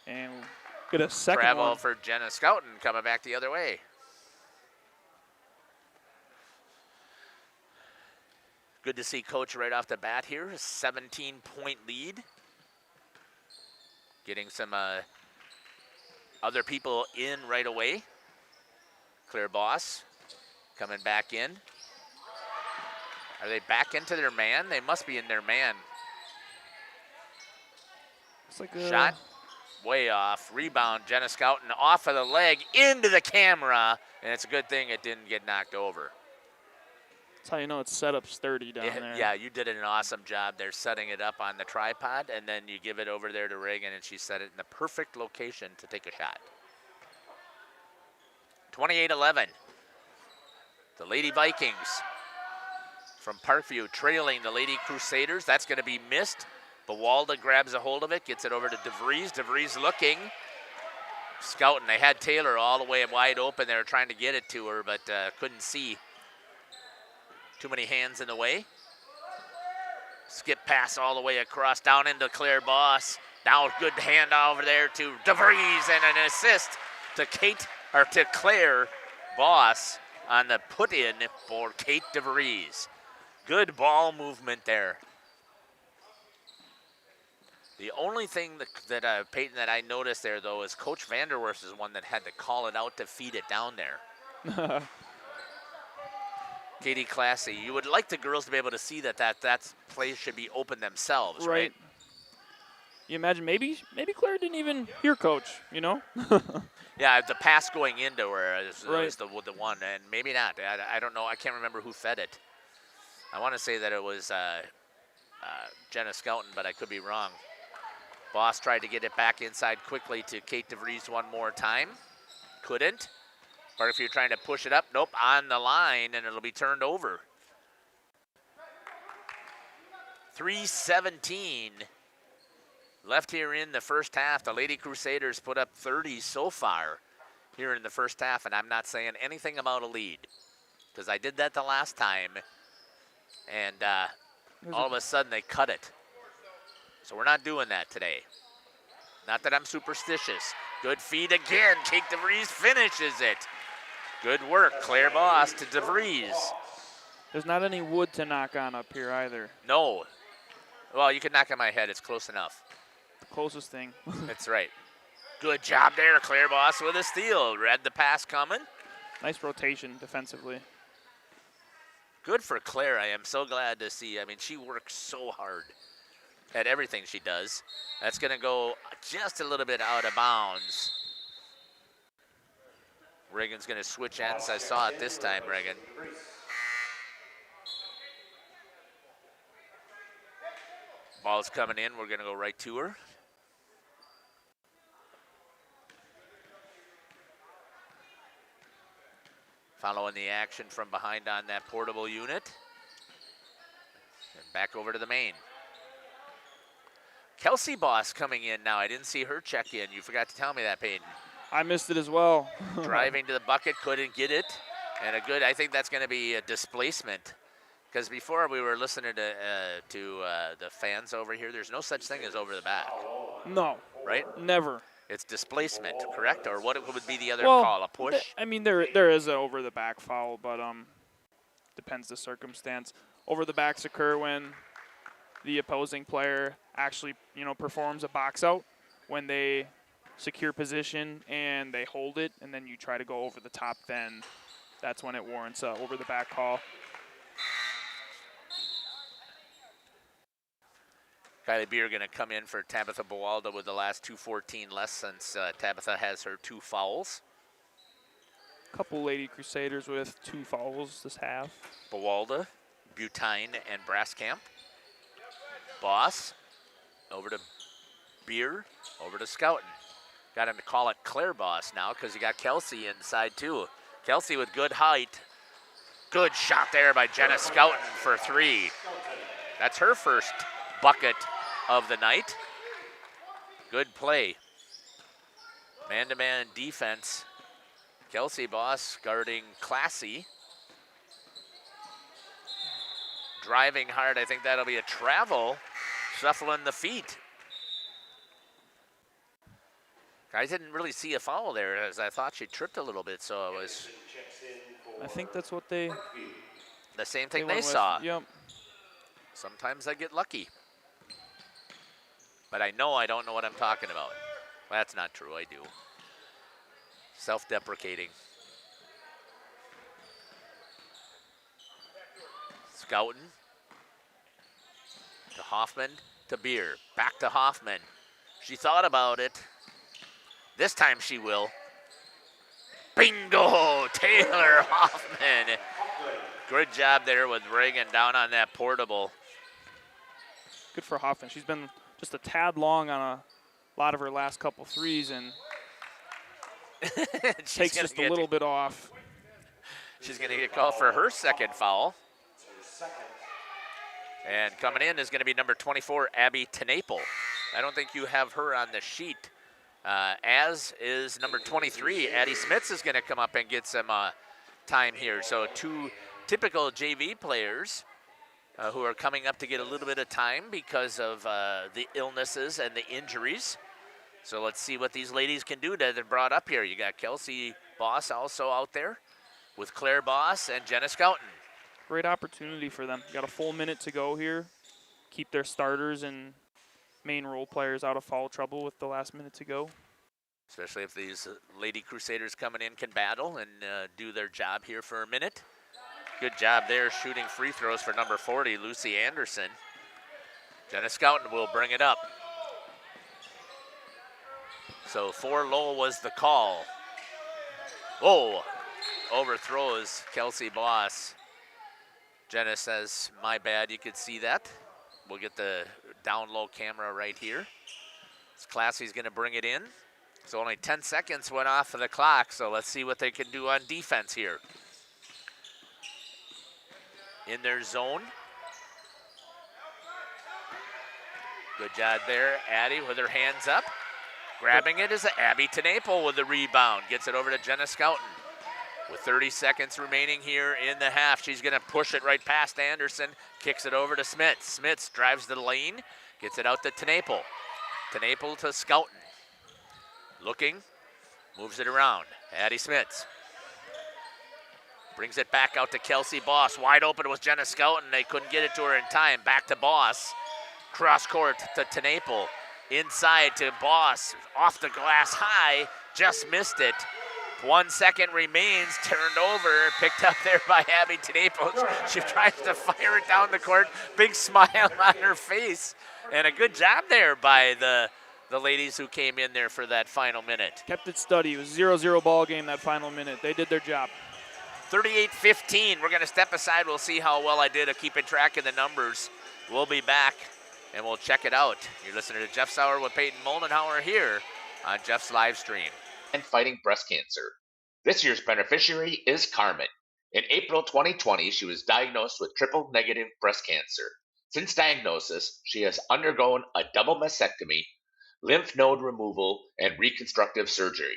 And get a second Travel one. for Jenna Scouten coming back the other way. Good to see Coach right off the bat here. A 17-point lead. Getting some other people in right away. Claire Boss coming back in. Are they back into their man? They must be in their man. It's like Shot way off. Rebound, Jenna Scouten off of the leg into the camera. And it's a good thing it didn't get knocked over. That's how you know it's set up sturdy down there. Yeah, you did an awesome job there setting it up on the tripod, and then you give it over there to Reagan, and she set it in the perfect location to take a shot. 28-11. The Lady Vikings from Parkview trailing the Lady Crusaders. That's going to be missed. Bawalda grabs a hold of it, gets it over to DeVries. DeVries looking. Scouten, they had Taylor all the way wide open. They were trying to get it to her, but couldn't see. Too many hands in the way. Skip pass all the way across, down into Claire Boss. Now good hand over there to DeVries and an assist to Claire Boss on the put in for Kate DeVries. Good ball movement there. The only thing that Peyton, that I noticed there though is Coach Vanderwerf is one that had to call it out to feed it down there. Katie Classy, you would like the girls to be able to see that play should be open themselves, right? You imagine maybe Claire didn't even hear Coach, you know? Yeah, the pass going into her is the one, and maybe not. I don't know. I can't remember who fed it. I want to say that it was Jenna Scouten, but I could be wrong. Boss tried to get it back inside quickly to Kate DeVries one more time. Couldn't. Or if you're trying to push it up, nope, on the line, and it'll be turned over. 3:17 left here in the first half. The Lady Crusaders put up 30 so far here in the first half, and I'm not saying anything about a lead because I did that the last time, and all of a sudden they cut it. So we're not doing that today. Not that I'm superstitious. Good feed again. Kate DeVries finishes it. Good work, Claire Boss to DeVries. There's not any wood to knock on up here either. No. Well, you can knock on my head. It's close enough. The closest thing. That's right. Good job there, Claire Boss with a steal. Read the pass coming. Nice rotation defensively. Good for Claire. I am so glad to see. I mean, she works so hard at everything she does. That's going to go just a little bit out of bounds. Reagan's going to switch ends. I saw it this time, Reagan. Ball's coming in. We're going to go right to her. Following the action from behind on that portable unit. And back over to the main. Kelsey Boss coming in now. I didn't see her check in. You forgot to tell me that, Peyton. I missed it as well. Driving to the bucket, couldn't get it. And I think that's going to be a displacement. Because before we were listening to the fans over here, there's no such thing as over the back. No. Right? Never. It's displacement, correct? Or what would be the other call? A push? I mean, there is an over the back foul, but depends the circumstance. Over the backs occur when the opposing player actually, performs a box out, when they secure position and they hold it, and then you try to go over the top, then that's when it warrants a over the back call. Kylie Beer going to come in for Tabitha Bawalda with the last 2:14 less since Tabitha has her 2 fouls. Couple Lady Crusaders with 2 fouls this half. Bawalda, Butine, and Braskamp. Boss, over to Beer, over to Scouten. Got him to call it Claire Boss now because you got Kelsey inside too. Kelsey with good height. Good shot there by Jenna Scouten for 3. That's her first bucket of the night. Good play. Man-to-man defense. Kelsey Boss guarding Classy. Driving hard. I think that'll be a travel. Shuffling the feet. I didn't really see a foul there as I thought she tripped a little bit, so it was. I think that's what they. The same thing went they with. saw. Yep. Sometimes I get lucky. But I know I don't know what I'm talking about. Well, that's not true, I do. Self-deprecating. Scouten to Hoffman to Beer. Back to Hoffman. She thought about it. This time she will. Bingo! Taylor Hoffman. Good job there with Reagan down on that portable. Good for Hoffman. She's been just a tad long on a lot of her last couple threes and takes just a little bit off. She's going to get called for her second foul. And coming in is going to be number 24, Abby Tenaple. I don't think you have her on the sheet. As is number 23, Addie Smits is going to come up and get some time here. So 2 typical JV players who are coming up to get a little bit of time because of the illnesses and the injuries. So let's see what these ladies can do that they're brought up here. You got Kelsey Boss also out there with Claire Boss and Jenna Scouten. Great opportunity for them. Got a full minute to go here. Keep their starters and main role players out of foul trouble with the last minute to go. Especially if these Lady Crusaders coming in can battle and do their job here for a minute. Good job there shooting free throws for number 40, Lucy Anderson. Jenna Scouten will bring it up. So 4 low was the call. Oh, overthrows Kelsey Boss. Jenna says, my bad, you could see that. We'll get the down low camera right here. Classy's gonna bring it in. So only 10 seconds went off of the clock, so let's see what they can do on defense here. In their zone. Good job there, Addie with her hands up. Grabbing it is Abby Tenaple with the rebound. Gets it over to Jenna Scouten. With 30 seconds remaining here in the half, she's gonna push it right past Anderson, kicks it over to Smits. Smits drives the lane, gets it out to Tenaple. Tenaple to Scouten. Looking, moves it around. Addie Smits. Brings it back out to Kelsey Boss. Wide open was Jenna Scouten. They couldn't get it to her in time. Back to Boss. Cross court to Tenaple. Inside to Boss. Off the glass high. Just missed it. 1 second remains. Turned over. Picked up there by Abby Tenaple. She tries to fire it down the court. Big smile on her face. And a good job there by the ladies who came in there for that final minute. Kept it steady. It was 0-0 ball game that final minute. They did their job. 38-15. We're going to step aside. We'll see how well I did at keeping track of the numbers. We'll be back, and we'll check it out. You're listening to Jeff's Hour with Peyton Moldenhauer here on Jeff's live stream. And fighting breast cancer. This year's beneficiary is Carmen. In April 2020, she was diagnosed with triple-negative breast cancer. Since diagnosis, she has undergone a double mastectomy, lymph node removal, and reconstructive surgery.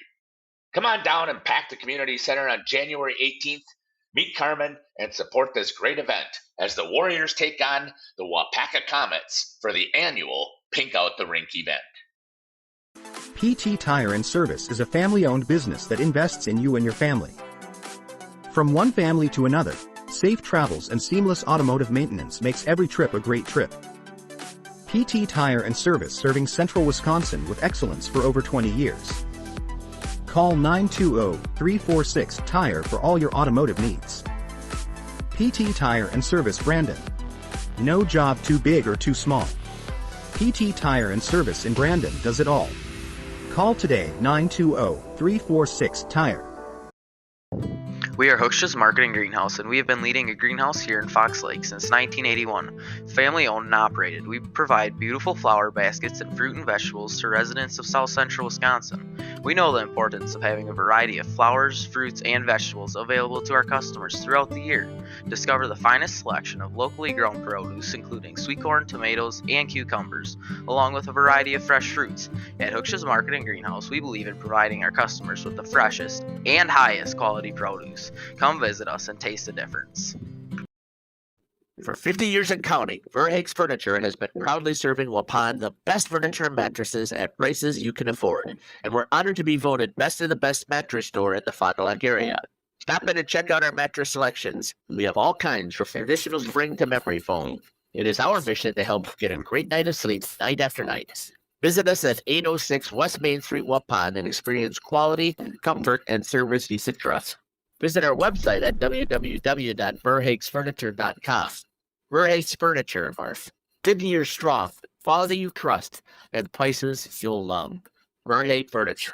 Come on down and pack the community center on January 18th. Meet Carmen and support this great event as the Warriors take on the Wapaka Comets for the annual Pink Out the Rink event. PT Tire and Service is a family-owned business that invests in you and your family. From one family to another, safe travels and seamless automotive maintenance makes every trip a great trip. PT Tire and Service serving Central Wisconsin with excellence for over 20 years. Call 920-346-TIRE for all your automotive needs. PT Tire and Service Brandon. No job too big or too small. PT Tire and Service in Brandon does it all. Call today 920-346-TIRE. We are Hooksha's Marketing Greenhouse, and we have been leading a greenhouse here in Fox Lake since 1981. Family owned and operated, we provide beautiful flower baskets and fruit and vegetables to residents of South Central Wisconsin. We know the importance of having a variety of flowers, fruits, and vegetables available to our customers throughout the year. Discover the finest selection of locally grown produce, including sweet corn, tomatoes, and cucumbers, along with a variety of fresh fruits. At Hooksha's Marketing Greenhouse, we believe in providing our customers with the freshest and highest quality produce. Come visit us and taste the difference. For 50 years and counting, Verhaeg's Furniture has been proudly serving Waupun the best furniture and mattresses at prices you can afford. And we're honored to be voted best of the best mattress store in the Fond du Lac area. Stop in and check out our mattress selections. We have all kinds from traditional spring to memory foam. It is our mission to help get a great night of sleep night after night. Visit us at 806 West Main Street, Waupun, and experience quality, comfort, and service you can trust. Visit our website at www.verhaegsfurniture.com. Verhaeg's Furniture, 50 years strong, quality you trust, and prices you'll love. Verhaeg Furniture.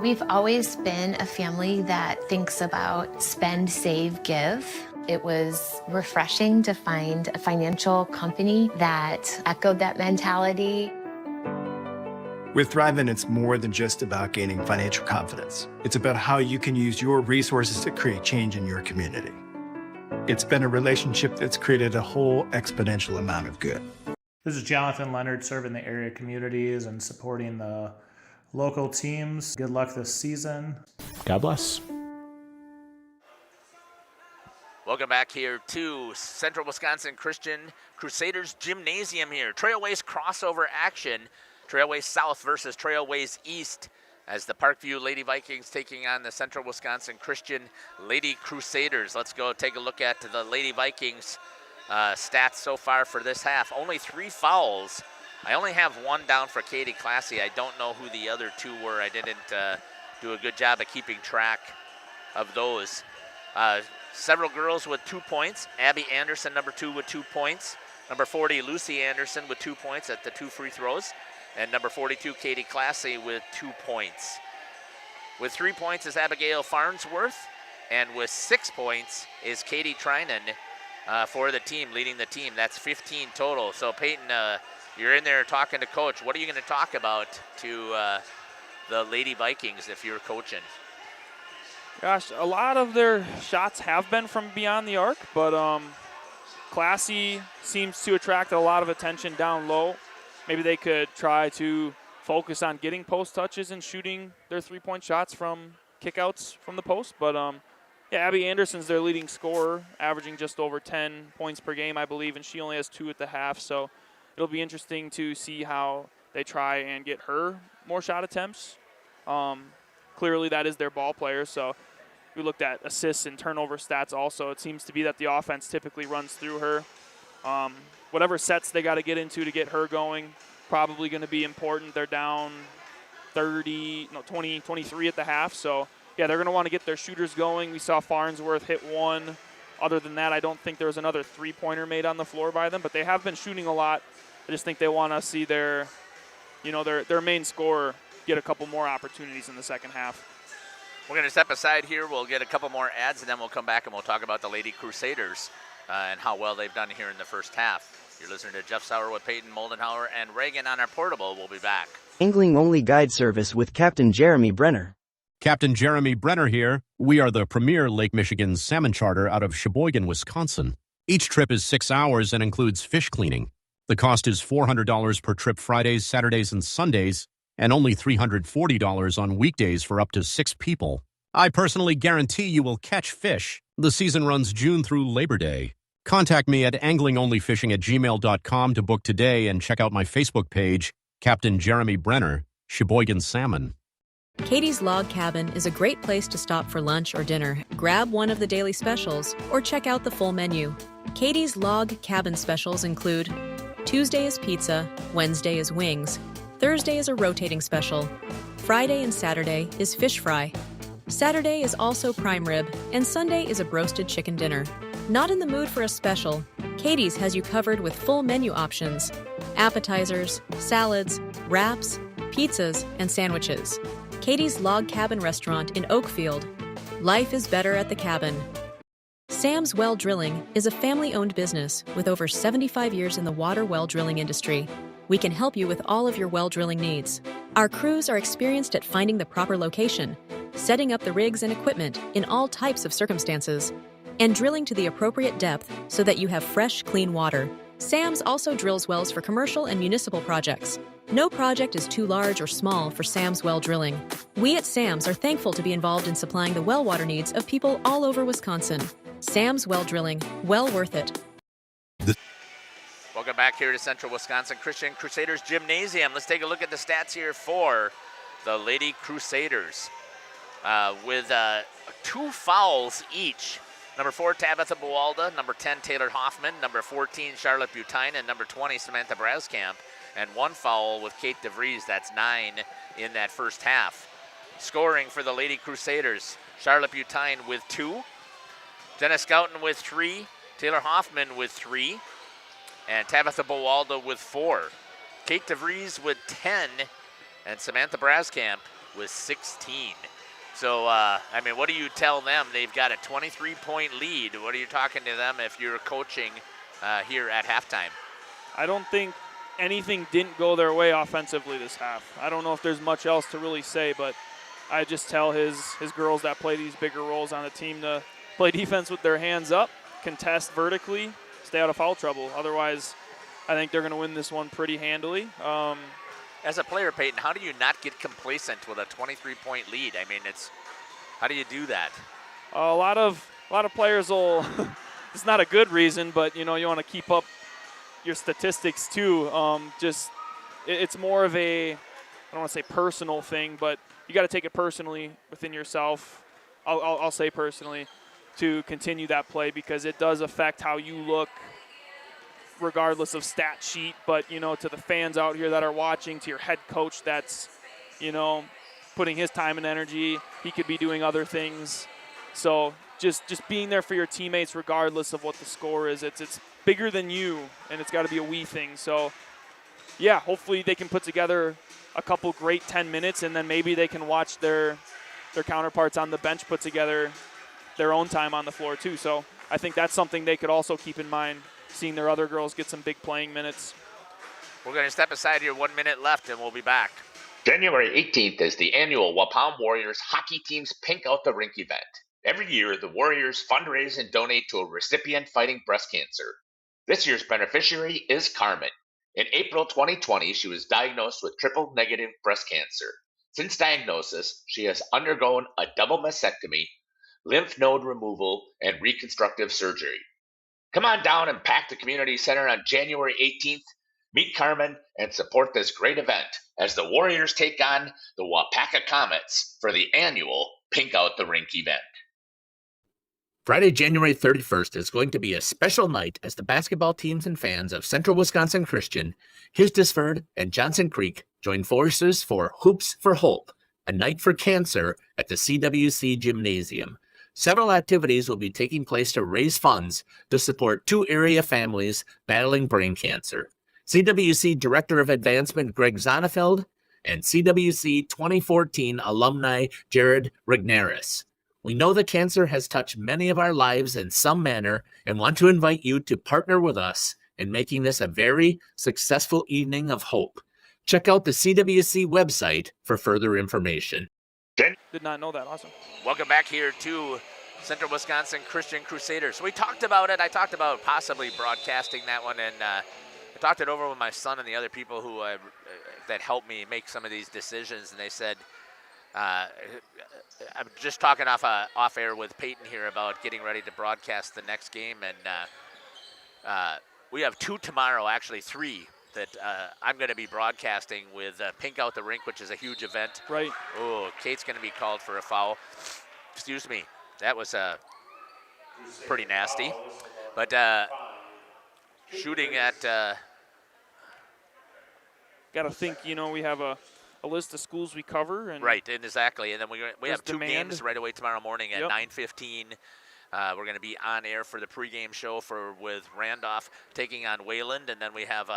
We've always been a family that thinks about spend, save, give. It was refreshing to find a financial company that echoed that mentality. With Thrivent, it's more than just about gaining financial confidence. It's about how you can use your resources to create change in your community. It's been a relationship that's created a whole exponential amount of good. This is Jonathan Leonard, serving the area communities and supporting the local teams. Good luck this season. God bless. Welcome back here to Central Wisconsin Christian Crusaders Gymnasium here. Trailways crossover action. Trailways South versus Trailways East as the Parkview Lady Vikings taking on the Central Wisconsin Christian Lady Crusaders. Let's go take a look at the Lady Vikings stats so far for this half. Only 3 fouls. I only have 1 down for Katie Classy. I don't know who the other 2 were. I didn't do a good job of keeping track of those. Several girls with 2 points. Abby Anderson, number 2, with 2 points. Number 40, Lucy Anderson, with 2 points at the 2 free throws. And number 42, Katie Classy, with 2 points. With 3 points is Abigail Farnsworth. And with 6 points is Katie Trinan for the team, leading the team. That's 15 total. So, Peyton, you're in there talking to Coach. What are you going to talk about to the Lady Vikings if you're coaching? Gosh, a lot of their shots have been from beyond the arc, but Classy seems to attract a lot of attention down low. Maybe they could try to focus on getting post touches and shooting their 3-point shots from kickouts from the post. But, yeah, Abby Anderson's their leading scorer, averaging just over 10 points per game, I believe, and she only has 2 at the half. So it'll be interesting to see how they try and get her more shot attempts. Clearly that is their ball player, so we looked at assists and turnover stats also. It seems to be that the offense typically runs through her. Whatever sets they got to get into to get her going, probably going to be important. They're down 23 at the half, so yeah, they're going to want to get their shooters going. We saw Farnsworth hit 1. Other than that, I don't think there was another 3-pointer made on the floor by them, but they have been shooting a lot. I just think they want to see their main scorer get a couple more opportunities in the second half. We're going to step aside here. We'll get a couple more ads, and then we'll come back and we'll talk about the Lady Crusaders and how well they've done here in the first half. You're listening to Jeff Sauer with Peyton Moldenhauer and Reagan on our portable. We'll be back. Angling-only guide service with Captain Jeremy Brenner. Captain Jeremy Brenner here. We are the premier Lake Michigan salmon charter out of Sheboygan, Wisconsin. Each trip is 6 hours and includes fish cleaning. The cost is $400 per trip Fridays, Saturdays, and Sundays, and only $340 on weekdays for up to 6 people. I personally guarantee you will catch fish. The season runs June through Labor Day. Contact me at anglingonlyfishing@gmail.com to book today and check out my Facebook page, Captain Jeremy Brenner, Sheboygan Salmon. Katie's Log Cabin is a great place to stop for lunch or dinner. Grab one of the daily specials or check out the full menu. Katie's Log Cabin specials include Tuesday is pizza, Wednesday is wings, Thursday is a rotating special, Friday and Saturday is fish fry, Saturday is also prime rib, and Sunday is a broasted chicken dinner. Not in the mood for a special? Katie's has you covered with full menu options, appetizers, salads, wraps, pizzas, and sandwiches. Katie's Log Cabin Restaurant in Oakfield. Life is better at the cabin. Sam's Well Drilling is a family-owned business with over 75 years in the water well drilling industry. We can help you with all of your well drilling needs. Our crews are experienced at finding the proper location, setting up the rigs and equipment in all types of circumstances, and drilling to the appropriate depth so that you have fresh, clean water. Sam's also drills wells for commercial and municipal projects. No project is too large or small for Sam's Well Drilling. We at Sam's are thankful to be involved in supplying the well water needs of people all over Wisconsin. Sam's Well Drilling, well worth it. Welcome back here to Central Wisconsin Christian Crusaders Gymnasium. Let's take a look at the stats here for the Lady Crusaders. With 2 fouls each. Number 4, Tabitha Buwalda. Number 10, Taylor Hoffman. Number 14, Charlotte Butine. And number 20, Samantha Braskamp. And 1 foul with Kate DeVries. That's 9 in that first half. Scoring for the Lady Crusaders. Charlotte Butine with 2. Jenna Scouten with 3. Taylor Hoffman with 3. And Tabitha Buwalda with 4. Kate DeVries with 10. And Samantha Braskamp with 16. So, what do you tell them? They've got a 23-point lead. What are you talking to them if you're coaching here at halftime? I don't think anything didn't go their way offensively this half. I don't know if there's much else to really say, but I just tell his girls that play these bigger roles on the team to play defense with their hands up, contest vertically, stay out of foul trouble. Otherwise, I think they're going to win this one pretty handily. As a player, Peyton, how do you not get complacent with a 23-point lead? How do you do that? A lot of players will. It's not a good reason, but you want to keep up your statistics too. It's more of a, I don't want to say personal thing, but you got to take it personally within yourself. I'll say personally to continue that play because it does affect how you look regardless of stat sheet, but to the fans out here that are watching, to your head coach that's putting his time and energy, he could be doing other things. So just being there for your teammates regardless of what the score is, it's bigger than you, and it's got to be a we thing. So yeah, hopefully they can put together a couple great 10 minutes, and then maybe they can watch their counterparts on the bench put together their own time on the floor too. So I think that's something they could also keep in mind, seeing their other girls get some big playing minutes. We're going to step aside here, 1 minute left, and we'll be back. January 18th is the annual Waupun Warriors hockey team's Pink Out the Rink event. Every year, the Warriors fundraise and donate to a recipient fighting breast cancer. This year's beneficiary is Carmen. In April 2020, she was diagnosed with triple-negative breast cancer. Since diagnosis, she has undergone a double mastectomy, lymph node removal, and reconstructive surgery. Come on down and pack the community center on January 18th. Meet Carmen and support this great event as the Warriors take on the Wapaka Comets for the annual Pink Out the Rink event. Friday, January 31st is going to be a special night as the basketball teams and fans of Central Wisconsin Christian, Hildesford, and Johnson Creek join forces for Hoops for Hope, a night for cancer at the CWC Gymnasium. Several activities will be taking place to raise funds to support 2 area families battling brain cancer. CWC Director of Advancement Greg Zonefeld and CWC 2014 alumni Jared Rignaris. We know that cancer has touched many of our lives in some manner and want to invite you to partner with us in making this a very successful evening of hope. Check out the CWC website for further information. Did not know that. Awesome. Welcome back here to Central Wisconsin Christian Crusaders. We talked about it. I talked about possibly broadcasting that one, and I talked it over with my son and the other people who that helped me make some of these decisions, and they said, I'm just talking off air with Peyton here about getting ready to broadcast the next game, and we have 2 tomorrow, actually 3, that I'm going to be broadcasting with Pink Out the Rink, which is a huge event. Right. Oh, Kate's going to be called for a foul. Excuse me. That was pretty nasty. But shooting at... Got to think, we have a list of schools we cover. And right, and exactly. And then we have 2 demand. games right away tomorrow morning at 9:15. We're going to be on air for the pregame show with Randolph taking on Wayland, and then we have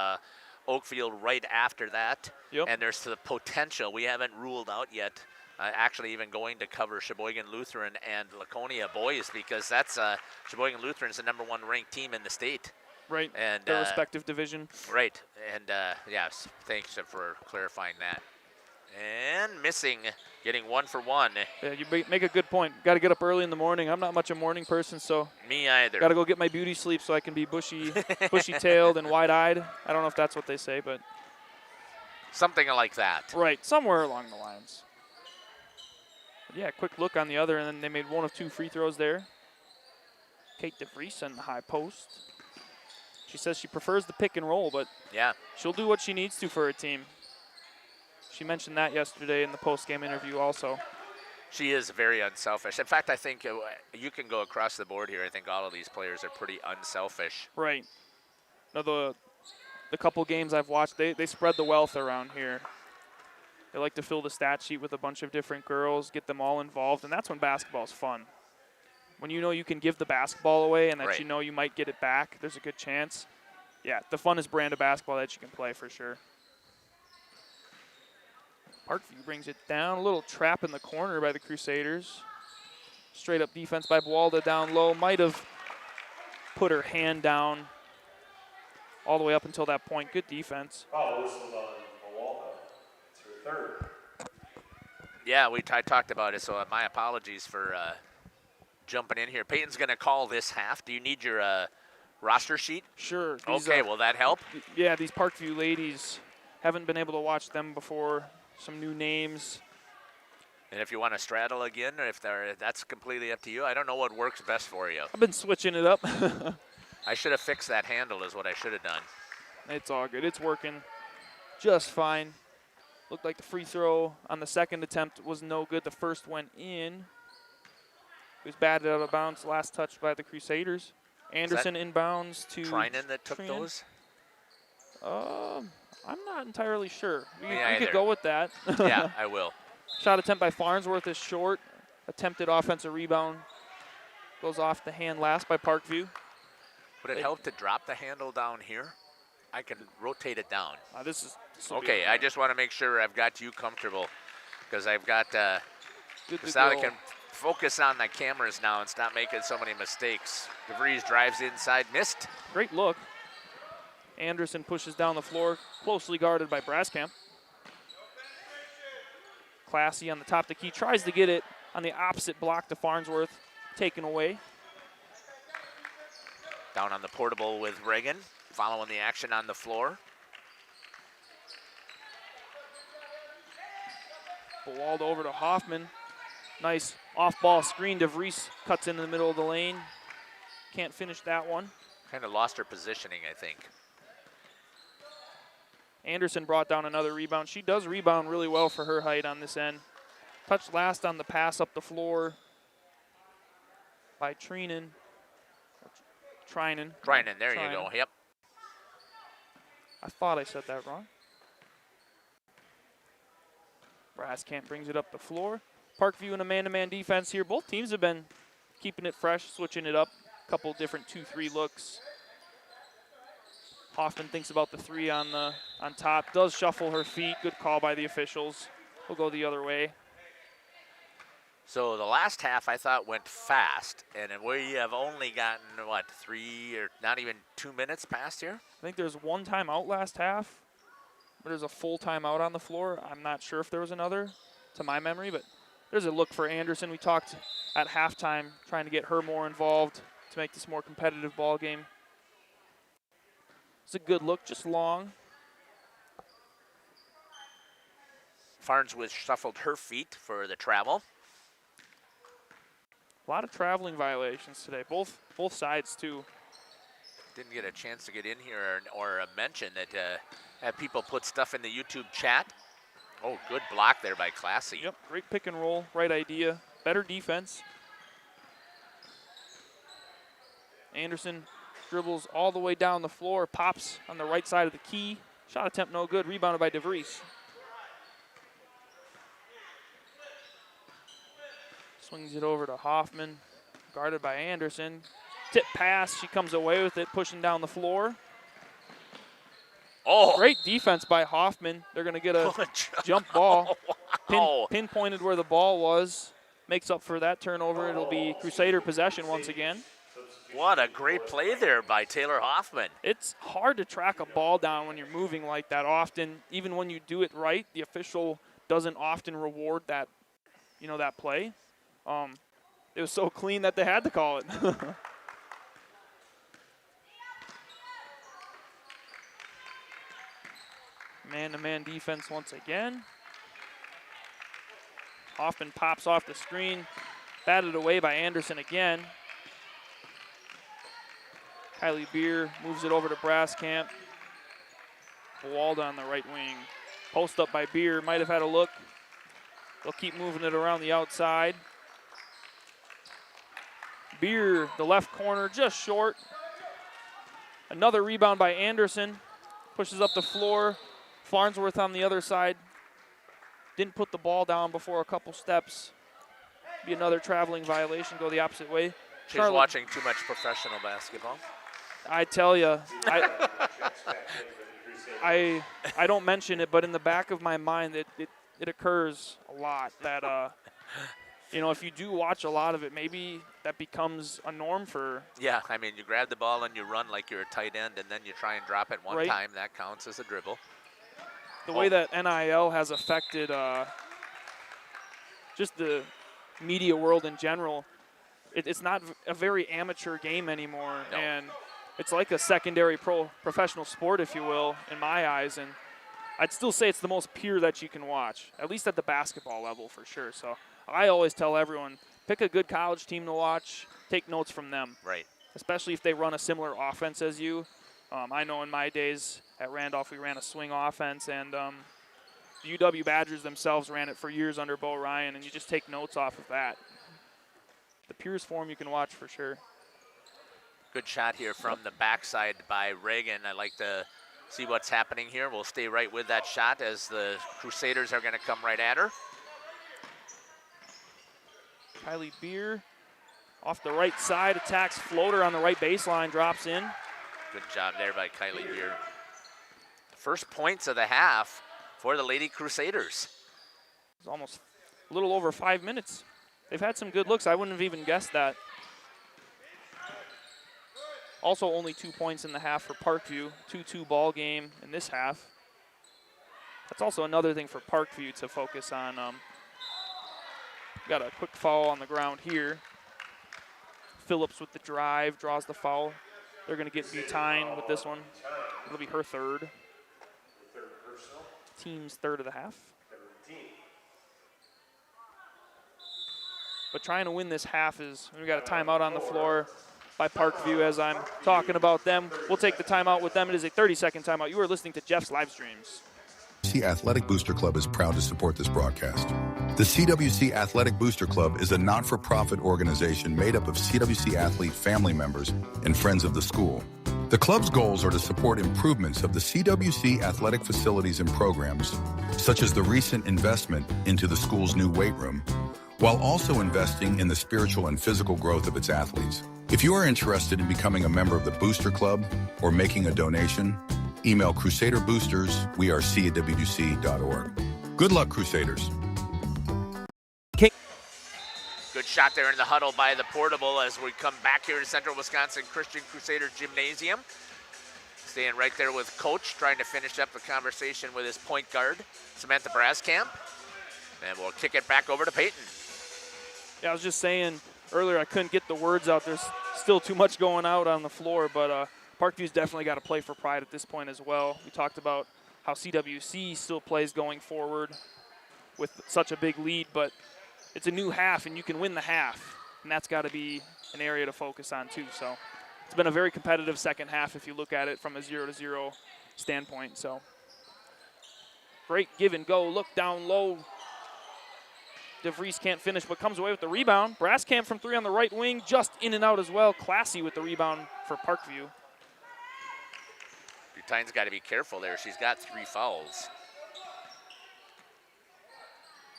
Oakfield right after that. Yep. And there's the potential, we haven't ruled out yet, actually even going to cover Sheboygan Lutheran and Laconia boys, because that's Sheboygan Lutheran is the #1 ranked team in the state. Right, and their respective division. Right, and yes, thanks for clarifying that. And missing, getting 1 for 1. Yeah, you make a good point. Got to get up early in the morning. I'm not much a morning person, so me either. Got to go get my beauty sleep so I can be bushy-tailed and wide-eyed. I don't know if that's what they say, but something like that. Right, somewhere along the lines. But yeah, quick look on the other, and then they made 1 of 2 free throws there. Kate DeVries on the high post. She says she prefers the pick and roll, but yeah, she'll do what she needs to for her team. She mentioned that yesterday in the post-game interview also. She is very unselfish. In fact, I think you can go across the board here. I think all of these players are pretty unselfish. Right. Now, the couple games I've watched, they spread the wealth around here. They like to fill the stat sheet with a bunch of different girls, get them all involved, and that's when basketball's fun. When you know you can give the basketball away and that right. you know you might get it back, there's a good chance. Yeah, the funnest brand of basketball that you can play for sure. Parkview brings it down. A little trap in the corner by the Crusaders. Straight up defense by Bualda down low. Might have put her hand down all the way up until that point. Good defense. Oh, whistled on Bualda. It's her third. Yeah, I talked about it, so my apologies for jumping in here. Peyton's going to call this half. Do you need your roster sheet? Sure. Okay, will that help? Yeah, these Parkview ladies, haven't been able to watch them before. Some new names. And if you want to straddle again, or that's completely up to you. I don't know what works best for you. I've been switching it up. I should have fixed that handle is what I should have done. It's all good. It's working just fine. Looked like the free throw on the second attempt was no good. The first went in. It was batted out of bounds. Last touch by the Crusaders. Anderson inbounds to Trinan that took those? I'm not entirely sure. We could either. go with that. Yeah, I will. Shot attempt by Farnsworth is short. Attempted offensive rebound goes off the hand last by Parkview. Would it help to drop the handle down here? I can rotate it down. This okay, I just want to make sure I've got you comfortable, because I've got so I can focus on the cameras now and stop making so many mistakes. DeVries drives inside, missed. Great look. Anderson pushes down the floor, closely guarded by Braskamp. Classy on the top of the key, tries to get it on the opposite block to Farnsworth, taken away. Down on the portable with Reagan, following the action on the floor. Bualda over to Hoffman. Nice off-ball screen. DeVries cuts into the middle of the lane. Can't finish that one. Kind of lost her positioning, I think. Anderson brought down another rebound. She does rebound really well for her height on this end. Touched last on the pass up the floor by Trinan. Trinan, there you go, yep. I thought I said that wrong. Braskamp brings it up the floor. Parkview in a man-to-man defense here. Both teams have been keeping it fresh, switching it up. A couple different 2-3 looks. Hoffman thinks about the three on top. Does shuffle her feet. Good call by the officials. We'll go the other way. So the last half I thought went fast, and we have only gotten, 3 or not even 2 minutes past here? I think there's one timeout last half. There's a full timeout on the floor. I'm not sure if there was another, to my memory, but there's a look for Anderson. We talked at halftime trying to get her more involved to make this more competitive ball game. It's a good look, just long. Farnsworth shuffled her feet for the travel. A lot of traveling violations today, both sides too. Didn't get a chance to get in here or mention that have people put stuff in the YouTube chat. Oh, good block there by Classy. Yep, great pick and roll, right idea, better defense. Anderson dribbles all the way down the floor, pops on the right side of the key. Shot attempt no good, rebounded by DeVries. Swings it over to Hoffman, guarded by Anderson. Tip pass, she comes away with it, pushing down the floor. Oh! Great defense by Hoffman. They're going to get a jump ball. pinpointed where the ball was. Makes up for that turnover. It'll be Crusader possession once again. What a great play there by Taylor Hoffman. It's hard to track a ball down when you're moving like that often. Even when you do it right, the official doesn't often reward that, that play. It was so clean that they had to call it. Man-to-man defense once again. Hoffman pops off the screen, batted away by Anderson again. Kylie Beer moves it over to Braskamp. Walda on the right wing. Post up by Beer, might have had a look. They'll keep moving it around the outside. Beer, the left corner, just short. Another rebound by Anderson. Pushes up the floor. Farnsworth on the other side. Didn't put the ball down before a couple steps. Be another traveling violation, go the opposite way. She's watching too much professional basketball. I tell you, I don't mention it, but in the back of my mind, it occurs a lot that, if you do watch a lot of it, maybe that becomes a norm for. Yeah, I mean, you grab the ball and you run like you're a tight end, and then you try and drop it one time. That counts as a dribble. The way that NIL has affected just the media world in general, it's not a very amateur game anymore. No. And it's like a secondary professional sport, if you will, in my eyes. And I'd still say it's the most pure that you can watch, at least at the basketball level for sure. So I always tell everyone, pick a good college team to watch, take notes from them. Right. Especially if they run a similar offense as you. I know in my days at Randolph we ran a swing offense, and the UW Badgers themselves ran it for years under Bo Ryan, and you just take notes off of that. The purest form you can watch for sure. Good shot here from the backside by Reagan. I like to see what's happening here. We'll stay right with that shot as the Crusaders are going to come right at her. Kylie Beer off the right side, attacks floater on the right baseline, drops in. Good job there by Kylie Beer. First points of the half for the Lady Crusaders. It's almost a little over 5 minutes. They've had some good looks. I wouldn't have even guessed that. Also only 2 points in the half for Parkview. 2-2 ball game in this half. That's also another thing for Parkview to focus on. Got a quick foul on the ground here. Phillips with the drive, draws the foul. They're going to get Butine with this one. It'll be her third. Team's third of the half. But trying to win this half is, we got a timeout on the floor by Parkview as I'm talking about them. We'll take the timeout with them. It is a 30-second timeout. You are listening to Jeff's live streams. CWC Athletic Booster Club is proud to support this broadcast. The CWC Athletic Booster Club is a not-for-profit organization made up of CWC athlete family members and friends of the school. The club's goals are to support improvements of the CWC athletic facilities and programs, such as the recent investment into the school's new weight room, while also investing in the spiritual and physical growth of its athletes. If you are interested in becoming a member of the Booster Club or making a donation, email crusaderboosters@cwc.org. Good luck, Crusaders. Good shot there in the huddle by the portable as we come back here to Central Wisconsin Christian Crusaders Gymnasium. Staying right there with Coach, trying to finish up the conversation with his point guard, Samantha Braskamp. And we'll kick it back over to Peyton. Yeah, I was just saying earlier I couldn't get the words out. There's still too much going out on the floor, but Parkview's definitely got to play for pride at this point as well. We talked about how CWC still plays going forward with such a big lead, but it's a new half, and you can win the half, and that's got to be an area to focus on too. So it's been a very competitive second half if you look at it from a 0-0 standpoint. So great give and go, look down low. DeVries can't finish, but comes away with the rebound. Braskamp from three on the right wing, just in and out as well. Classy with the rebound for Parkview. Butine's got to be careful there. She's got 3 fouls.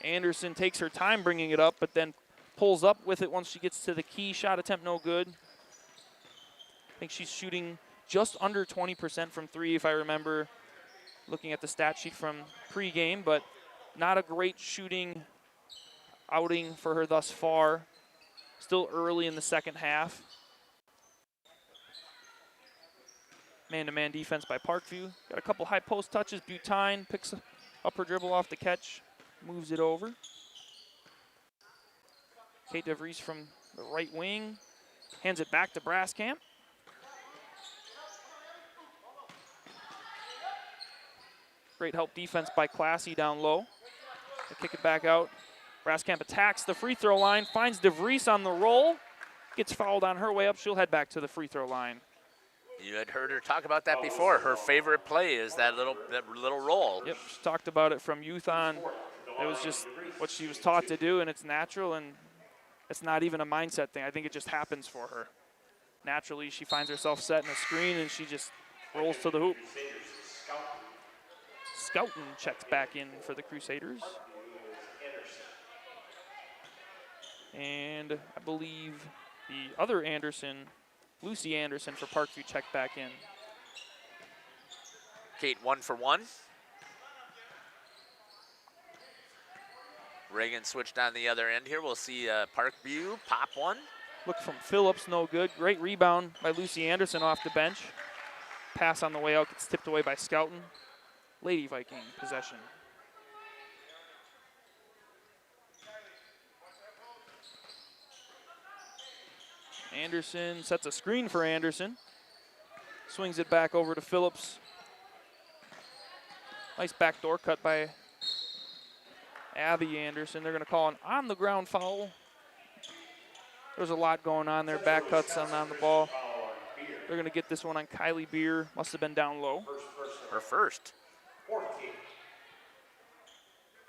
Anderson takes her time bringing it up, but then pulls up with it once she gets to the key. Shot attempt no good. I think she's shooting just under 20% from 3, if I remember looking at the stat sheet from pregame, but Not a great shooting outing for her thus far. Still early in the second half. Man-to-man defense by Parkview. Got a couple high post touches. Butine picks up her dribble off the catch, moves it over. Kate DeVries from the right wing hands it back to Braskamp. Great help defense by Classy down low. They kick it back out. Braskamp attacks the free throw line, finds DeVries on the roll, gets fouled on her way up. She'll head back to the free throw line. You had heard her talk about that before. Her favorite play is that little roll. Yep, she talked about it from youth on. It was just what she was taught to do, and it's natural, and it's not even a mindset thing. I think it just happens for her. Naturally, she finds herself setting a screen, and she just rolls to the hoop. Skelton checks back in for the Crusaders. And I believe the other Anderson, Lucy Anderson for Parkview, checked back in. Kate 1 for 1. Reagan switched on the other end here. We'll see Parkview pop one. Look from Phillips, no good. Great rebound by Lucy Anderson off the bench. Pass on the way out gets tipped away by Skelton. Lady Viking possession. Anderson sets a screen for Anderson. Swings it back over to Phillips. Nice backdoor cut by Abby Anderson. They're going to call an on-the-ground foul. There's a lot going on there. Back cuts on the ball. They're going to get this one on Kylie Beer. Must have been down low. Her first.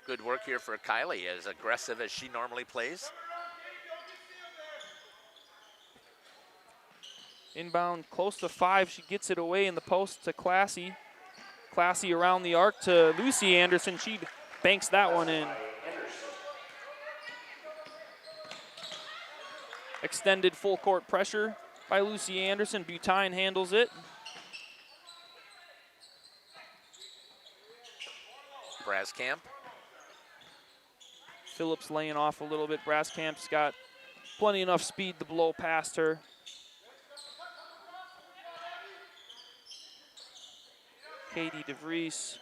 Good work here for Kylie, as aggressive as she normally plays. Inbound close to 5. She gets it away in the post to Classy. Classy around the arc to Lucy Anderson. She banks that one in. Extended full court pressure by Lucy Anderson. Butine handles it. Braskamp. Phillips laying off a little bit. Braskamp's got plenty enough speed to blow past her. Katie DeVries.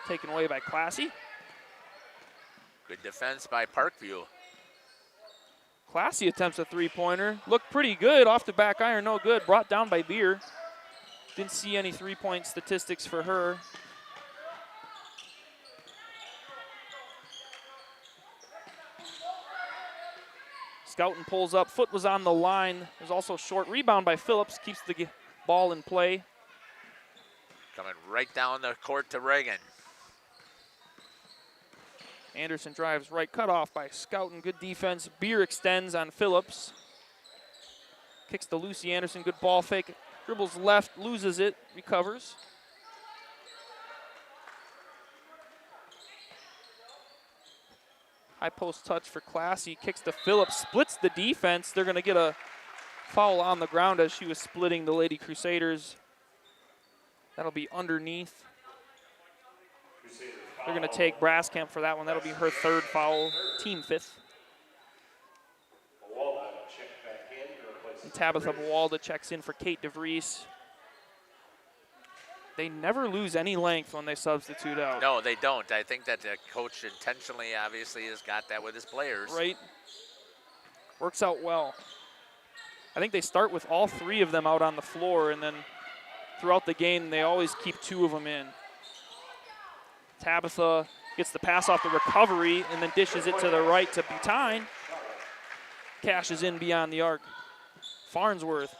Taken away by Classy. Good defense by Parkview. Classy attempts a three-pointer. Looked pretty good off the back iron, no good. Brought down by Beer. Didn't see any three-point statistics for her. Skelton pulls up, foot was on the line. There's also a short rebound by Phillips, keeps the ball in play. Coming right down the court to Reagan. Anderson drives right, cut off by Skelton, good defense. Beer extends on Phillips. Kicks to Lucy Anderson, good ball fake. Dribbles left, loses it, recovers. High post touch for Classy, kicks to Phillips, splits the defense. They're gonna get a foul on the ground as she was splitting the Lady Crusaders. That'll be underneath. They're gonna take Braskamp for that one. That'll be her third foul, team fifth. And Tabitha Buwalda checks in for Kate DeVries. They never lose any length when they substitute out. No, they don't. I think that the coach intentionally, obviously, has got that with his players. Right. Works out well. I think they start with all 3 of them out on the floor, and then throughout the game, they always keep 2 of them in. Tabitha gets the pass off the recovery and then dishes it to the right to Butine. Cashes in beyond the arc. Farnsworth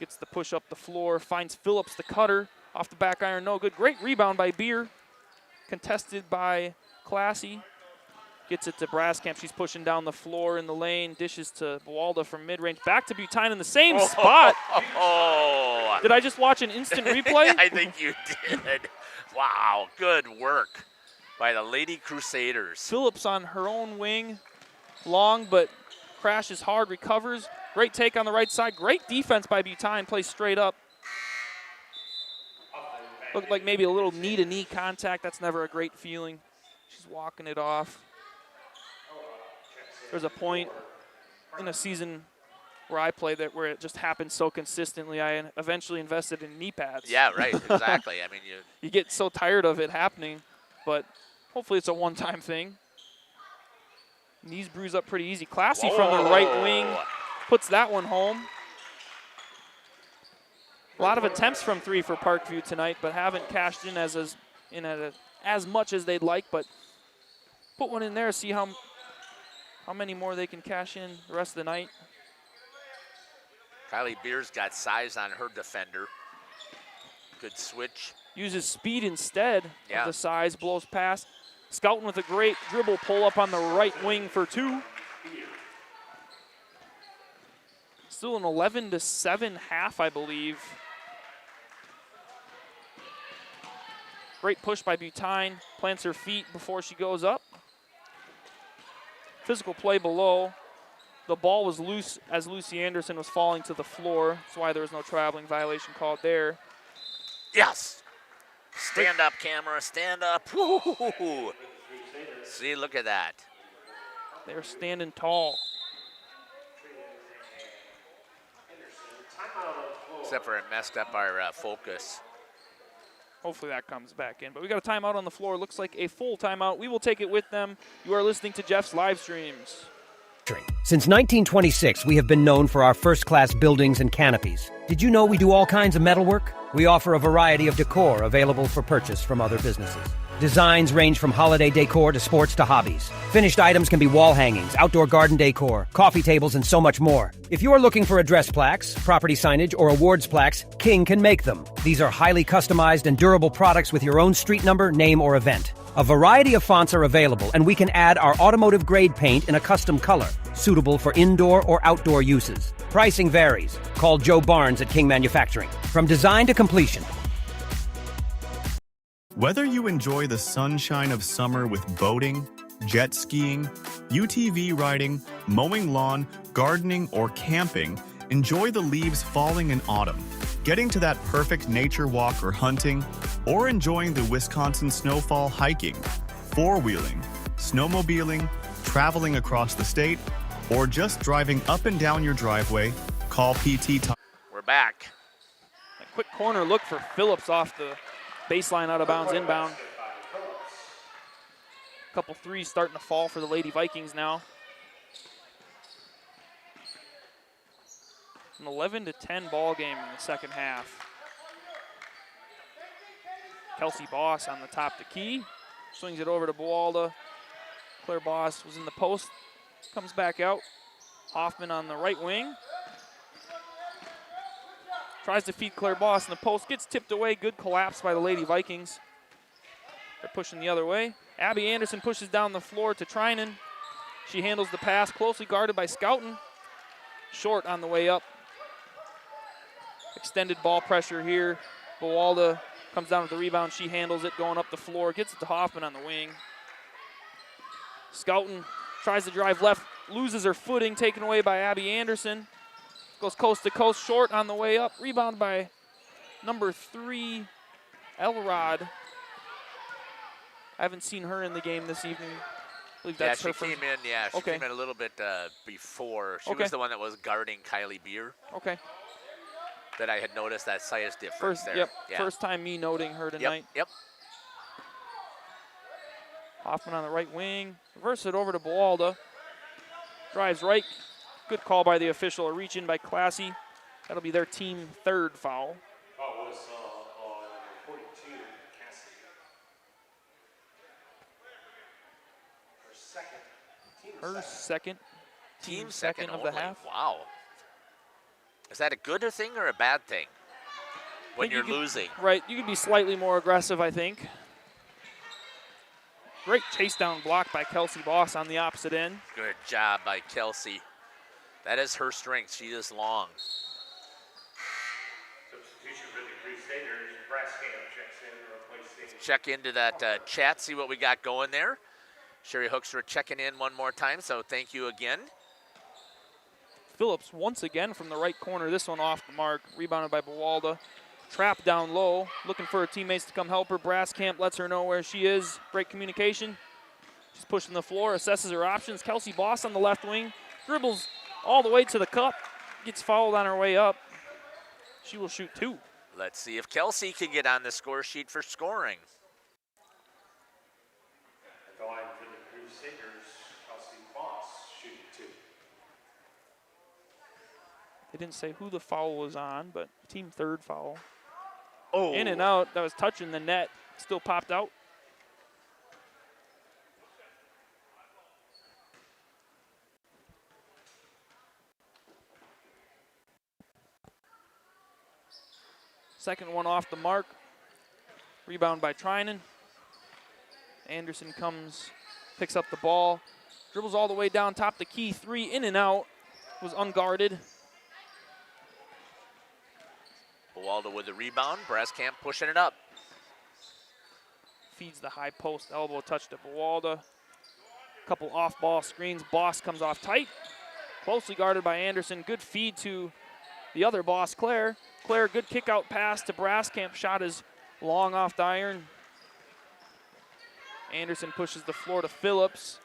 gets the push up the floor, finds Phillips the cutter. Off the back iron, no good. Great rebound by Beer. Contested by Classy. Gets it to Braskamp. She's pushing down the floor in the lane. Dishes to Buwalda from mid-range. Back to Butine in the same spot. Oh. Did I just watch an instant replay? I think you did. Wow, good work by the Lady Crusaders. Phillips on her own wing. Long, but crashes hard, recovers. Great take on the right side. Great defense by Butine. Plays straight up. Looked like maybe a little knee-to-knee contact. That's never a great feeling. She's walking it off. There's a point in a season where I played that where it just happened so consistently. I eventually invested in knee pads. Yeah, right, exactly. I mean, you get so tired of it happening, but hopefully it's a one-time thing. Knees bruise up pretty easy. Classy from the right wing puts that one home. A lot of attempts from three for Parkview tonight, but haven't cashed in as much as they'd like. But put one in there, see how many more they can cash in the rest of the night. Kylie Beer's got size on her defender. Good switch. Uses speed instead of the size, blows past. Skelton with a great dribble pull up on the right wing for two. Still an 11-7 half, I believe. Great push by Butine. Plants her feet before she goes up. Physical play below. The ball was loose as Lucy Anderson was falling to the floor. That's why there was no traveling violation called there. Yes. Stand up, camera. Stand up. Woo-hoo-hoo-hoo. See, look at that. They're standing tall. Except for it messed up our focus. Hopefully that comes back in. But we got a timeout on the floor. Looks like a full timeout. We will take it with them. You are listening to Jeff's live streams. Since 1926, we have been known for our first-class buildings and canopies. Did you know we do all kinds of metalwork? We offer a variety of decor available for purchase from other businesses. Designs range from holiday decor to sports to hobbies. Finished items can be wall hangings, outdoor garden decor, coffee tables, and so much more. If you are looking for address plaques, property signage, or awards plaques, King can make them. These are highly customized and durable products with your own street number, name, or event. A variety of fonts are available, and we can add our automotive-grade paint in a custom color, suitable for indoor or outdoor uses. Pricing varies. Call Joe Barnes at King Manufacturing. From design to completion. Whether you enjoy the sunshine of summer with boating, jet skiing, UTV riding, mowing lawn, gardening, or camping, enjoy the leaves falling in autumn, getting to that perfect nature walk or hunting, or enjoying the Wisconsin snowfall hiking, four-wheeling, snowmobiling, traveling across the state, or just driving up and down your driveway, call PT Tire. We're back. A quick corner look for Phillips off the baseline, out of bounds, inbound. Couple threes starting to fall for the Lady Vikings now. An 11-10 ball game in the second half. Kelsey Boss on the top to key. Swings it over to Buwalda. Claire Boss was in the post. Comes back out. Hoffman on the right wing. Tries to feed Claire Boss in the post. Gets tipped away. Good collapse by the Lady Vikings. They're pushing the other way. Abby Anderson pushes down the floor to Trinan. She handles the pass. Closely guarded by Scouten. Short on the way up. Extended ball pressure here. Buwalda comes down with the rebound. She handles it going up the floor. Gets it to Hoffman on the wing. Scouten tries to drive left. Loses her footing. Taken away by Abby Anderson. Goes coast to coast. Short on the way up. Rebound by number 3, Elrod. I haven't seen her in the game this evening. I believe that's her she came in. Yeah, she came in a little bit before. She was the one that was guarding Kylie Beer. Okay. That I had noticed that size difference there. Yep. Yeah. First time me noting her tonight. Yep. Hoffman on the right wing. Reverse it over to Buwalda. Drives right. Good call by the official. A reach in by Classy. That'll be their team 3rd foul. Oh, was on 42, Cassidy. Her second. Team second of the half. Wow. Is that a good thing or a bad thing when you're losing? Right. You could be slightly more aggressive, I think. Great chase down block by Kelsey Boss on the opposite end. Good job by Kelsey. That is her strength. She is long. Substitution for the Crusaders. Braskamp checks in to replace Let's check into that chat, see what we got going there. Sherry Hoekstra checking in one more time, so thank you again. Phillips once again from the right corner. This one off the mark. Rebounded by Buwalda. Trap down low, looking for her teammates to come help her. Braskamp lets her know where she is. Great communication. She's pushing the floor, assesses her options. Kelsey Boss on the left wing, dribbles all the way to the cup, gets fouled on her way up. She will shoot 2. Let's see if Kelsey can get on the score sheet for scoring. At the line for the Crusaders, Kelsey Boss shooting 2. They didn't say who the foul was on, but team third foul. Oh. In and out, that was touching the net, still popped out. Second one off the mark. Rebound by Trinan. Anderson comes, picks up the ball, dribbles all the way down top the key. 3 in and out, was unguarded. Buwalda with the rebound. Braskamp pushing it up. Feeds the high post, elbow touch to Buwalda. Couple off-ball screens. Boss comes off tight. Closely guarded by Anderson. Good feed to the other Boss, Claire. Claire, good kick-out pass to Braskamp. Shot is long off the iron. Anderson pushes the floor to Phillips.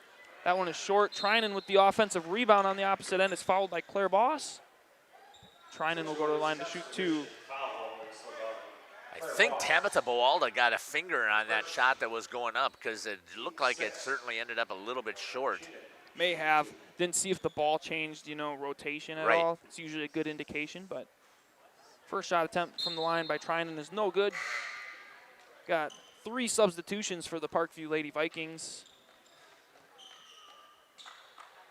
That one is short. Trinan with the offensive rebound on the opposite end is fouled by Claire Boss. Trinan will go to the line to shoot 2. I think Tabitha Buwalda got a finger on that shot that was going up because it looked like it certainly ended up a little bit short. May have. Didn't see if the ball changed, rotation at all. It's usually a good indication, but first shot attempt from the line by Trinan is no good. Got 3 substitutions for the Parkview Lady Vikings.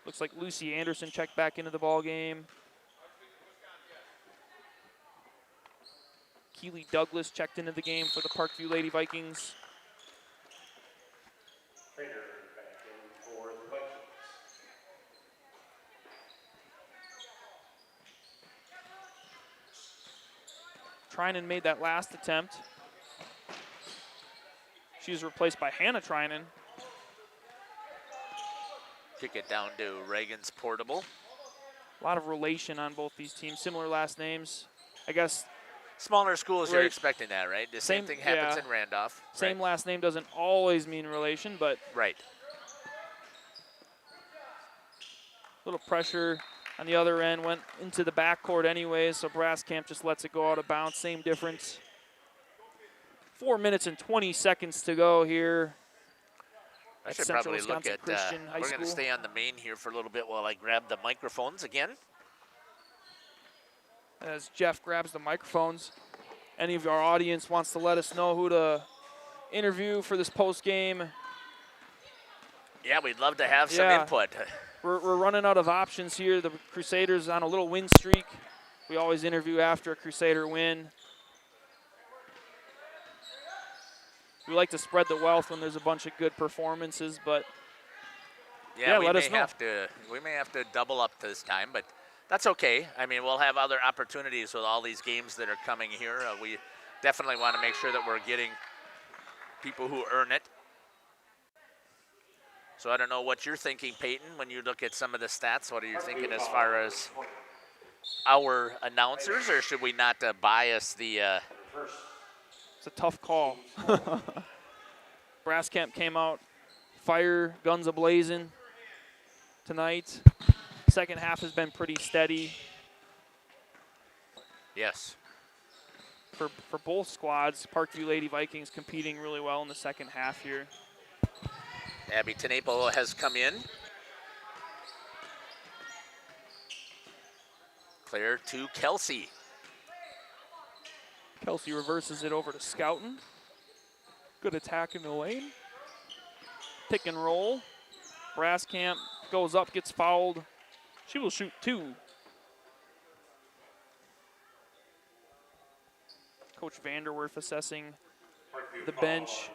Looks like Lucy Anderson checked back into the ball game. Keely Douglas checked into the game for the Parkview Lady Vikings. Trainer back in for the Vikings. Trinan made that last attempt. She was replaced by Hannah Trinan. Kick it down to Reagan's Portable. A lot of relation on both these teams, similar last names. I guess smaller schools, you're expecting that, right? The same thing happens in Randolph. Same last name doesn't always mean relation, but right. Little pressure on the other end, went into the backcourt anyways, so Braskamp just lets it go out of bounds. Same difference. 4 minutes and 20 seconds to go here. I should probably look at, we're going to stay on the main here for a little bit while I grab the microphones again. As Jeff grabs the microphones, any of our audience wants to let us know who to interview for this post game. Yeah, we'd love to have some input. We're running out of options here. The Crusaders on a little win streak. We always interview after a Crusader win. We like to spread the wealth when there's a bunch of good performances, but let us know. We may have to double up this time, but that's okay. I mean, we'll have other opportunities with all these games that are coming here. We definitely want to make sure that we're getting people who earn it. So I don't know what you're thinking, Peyton, when you look at some of the stats. What are you thinking as far as our announcers, or should we not bias the It's a tough call. Braskamp came out, fire, guns a-blazing tonight. Second half has been pretty steady. Yes. For both squads, Parkview Lady Vikings competing really well in the second half here. Abby Tenapo has come in. Clear to Kelsey. Kelsey reverses it over to Scouten. Good attack in the lane. Pick and roll. Braskamp goes up, gets fouled. She will shoot 2. Coach Vanderwerf assessing the bench.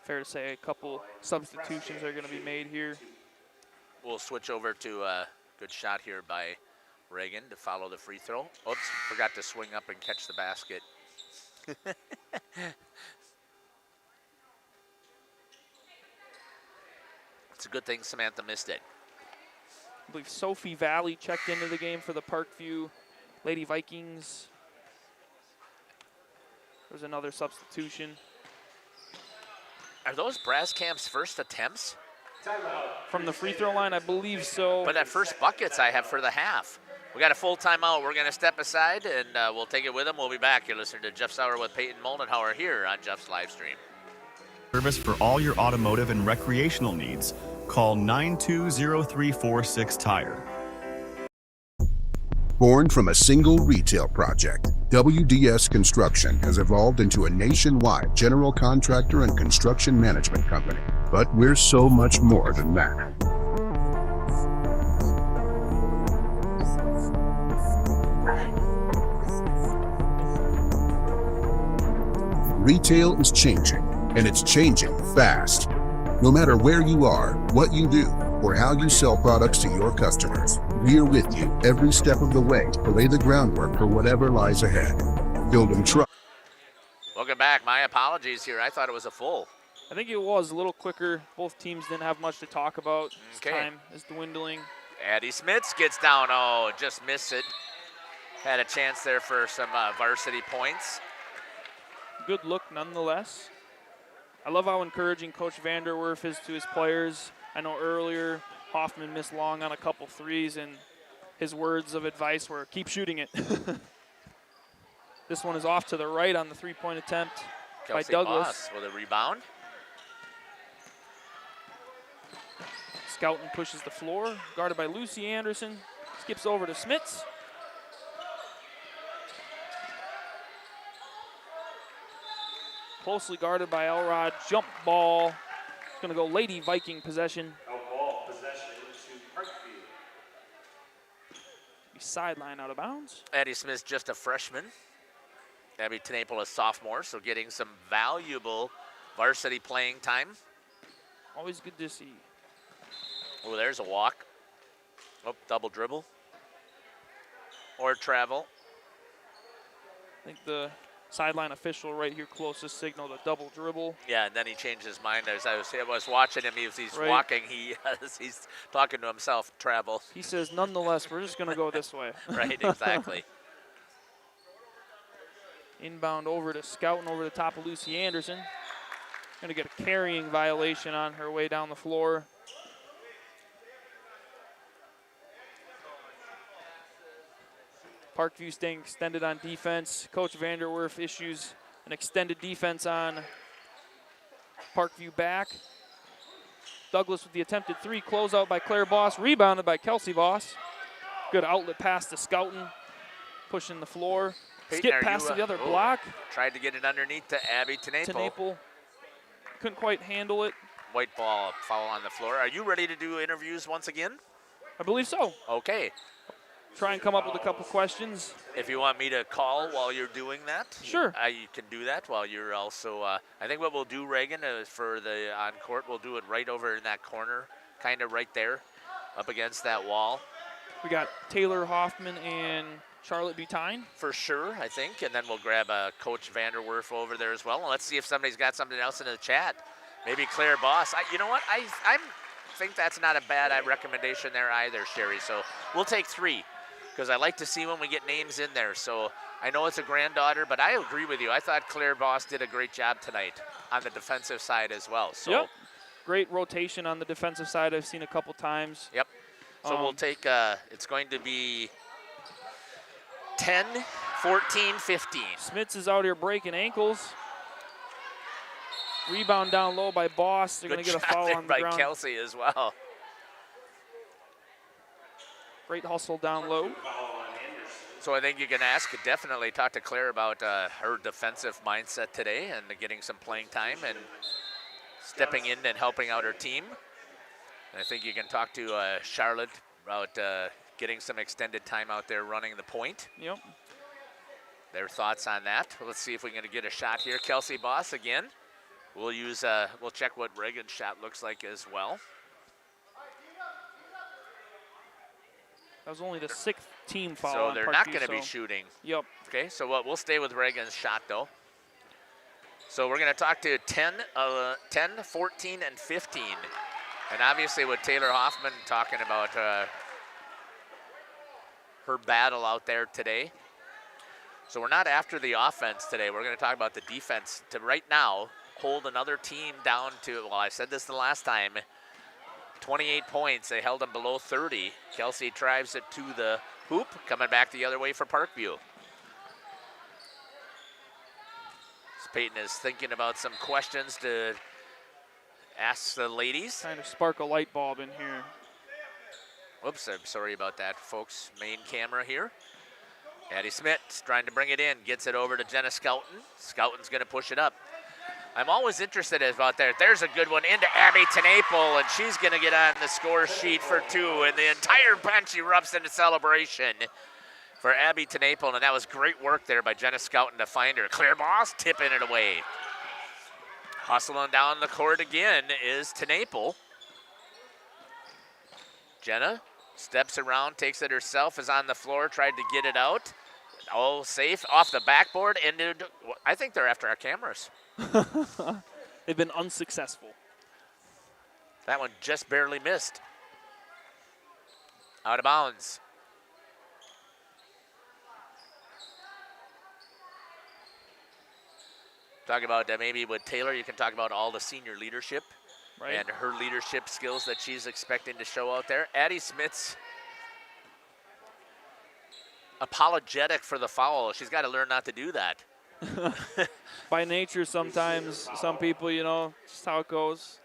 Fair to say a couple substitutions are going to be made here. We'll switch over to a good shot here by Reagan to follow the free throw. Oops, forgot to swing up and catch the basket. It's a good thing Samantha missed it. I believe Sophie Valley checked into the game for the Parkview Lady Vikings. There's another substitution. Are those Brascamp's first attempts? From the free throw line, I believe so. But at first buckets I have for the half. We got a full timeout. We're going to step aside, and we'll take it with them. We'll be back. You're listening to Jeff Sauer with Peyton Moldenhauer here on Jeff's live stream. Service for all your automotive and recreational needs. Call 920-346 Tire. Born from a single retail project, WDS Construction has evolved into a nationwide general contractor and construction management company. But we're so much more than that. Retail is changing, and it's changing fast. No matter where you are, what you do, or how you sell products to your customers, we're with you every step of the way to lay the groundwork for whatever lies ahead. Building trust. Welcome back. My apologies here. I thought it was a full. I think it was a little quicker. Both teams didn't have much to talk about. Okay. Time is dwindling. Addie Smits gets down. Oh, just missed it. Had a chance there for some varsity points. Good look nonetheless. I love how encouraging Coach Vanderwerf is to his players. I know earlier Hoffman missed long on a couple threes, and his words of advice were, keep shooting it. This one is off to the right on the three-point attempt by Douglas. Boss with a rebound. Scouten pushes the floor, guarded by Lucy Anderson. Skips over to Smits. Closely guarded by Elrod. Jump ball. Going to go Lady Viking possession. Ball possession to Parkview. Sideline out of bounds. Addie Smith's just a freshman. Abby Tenaple a sophomore, so getting some valuable varsity playing time. Always good to see. Oh, there's a walk. Oh, double dribble. Or travel. I think the sideline official right here closest signaled a double dribble. Yeah, and then he changed his mind. As I was watching him, he's right. Walking. He's talking to himself. Travel. He says, nonetheless, we're just going to go this way. Right, exactly. Inbound over to Scouten over the top of Lucy Anderson. Going to get a carrying violation on her way down the floor. Parkview staying extended on defense. Coach Vanderwerf issues an extended defense on Parkview back. Douglas with the attempted three. Closeout by Claire Boss. Rebounded by Kelsey Boss. Good outlet pass to Scouten. Pushing the floor. Peyton, skip past to the other block. Tried to get it underneath to Abby Tenaple. Couldn't quite handle it. White ball, foul on the floor. Are you ready to do interviews once again? I believe so. Okay. Try and come up with a couple questions. If you want me to call while you're doing that, sure. You can do that while you're also, I think what we'll do, Reagan, is for the on-court, we'll do it right over in that corner, kind of right there, up against that wall. We got Taylor Hoffman and Charlotte Butine. For sure, I think, and then we'll grab Coach Vanderwerf over there as well. And let's see if somebody's got something else in the chat. Maybe Claire Boss. You know what? I think that's not a bad recommendation there either, Sherry. So we'll take 3. Because I like to see when we get names in there. So I know it's a granddaughter, but I agree with you. I thought Claire Boss did a great job tonight on the defensive side as well. So yep. Great rotation on the defensive side. I've seen a couple times. Yep. So we'll take, it's going to be 10, 14, 15. Smits is out here breaking ankles. Rebound down low by Boss. They're going to get a foul on the ground. By Kelsey as well. Great hustle down low. So I think you can definitely talk to Claire about her defensive mindset today and getting some playing time and stepping in and helping out her team. And I think you can talk to Charlotte about getting some extended time out there running the point. Yep. Their thoughts on that. Let's see if we can get a shot here. Kelsey Boss again. We'll use. We'll check what Reagan's shot looks like as well. That was only the 6th team foul. So on they're Parkview, not going to be shooting. Yep. Okay, so we'll stay with Reagan's shot, though. So we're going to talk to 10, 14, and 15. And obviously with Taylor Hoffman talking about her battle out there today. So we're not after the offense today. We're going to talk about the defense to right now hold another team down to, well, I said this the last time, 28 points. They held them below 30. Kelsey drives it to the hoop, coming back the other way for Parkview. Peyton is thinking about some questions to ask the ladies. Trying to spark a light bulb in here. Whoops, I'm sorry about that, folks. Main camera here. Addie Smith trying to bring it in, gets it over to Jenna Scouten. Scouten's going to push it up. I'm always interested about that. There's a good one into Abby Tenaple, and she's going to get on the score sheet for 2, and the entire bench erupts into celebration for Abby Tenaple, and that was great work there by Jenna Scouten to find her. Clear boss, tipping it away. Hustling down the court again is Tenaple. Jenna steps around, takes it herself, is on the floor, tried to get it out. Oh, safe, off the backboard, ended, I think they're after our cameras. They've been unsuccessful. That one just barely missed. Out of bounds. Talk about maybe with Taylor, you can talk about all the senior leadership and her leadership skills that she's expecting to show out there. Addie Smith's apologetic for the foul. She's got to learn not to do that. By nature, sometimes, some people, you know, just how it goes.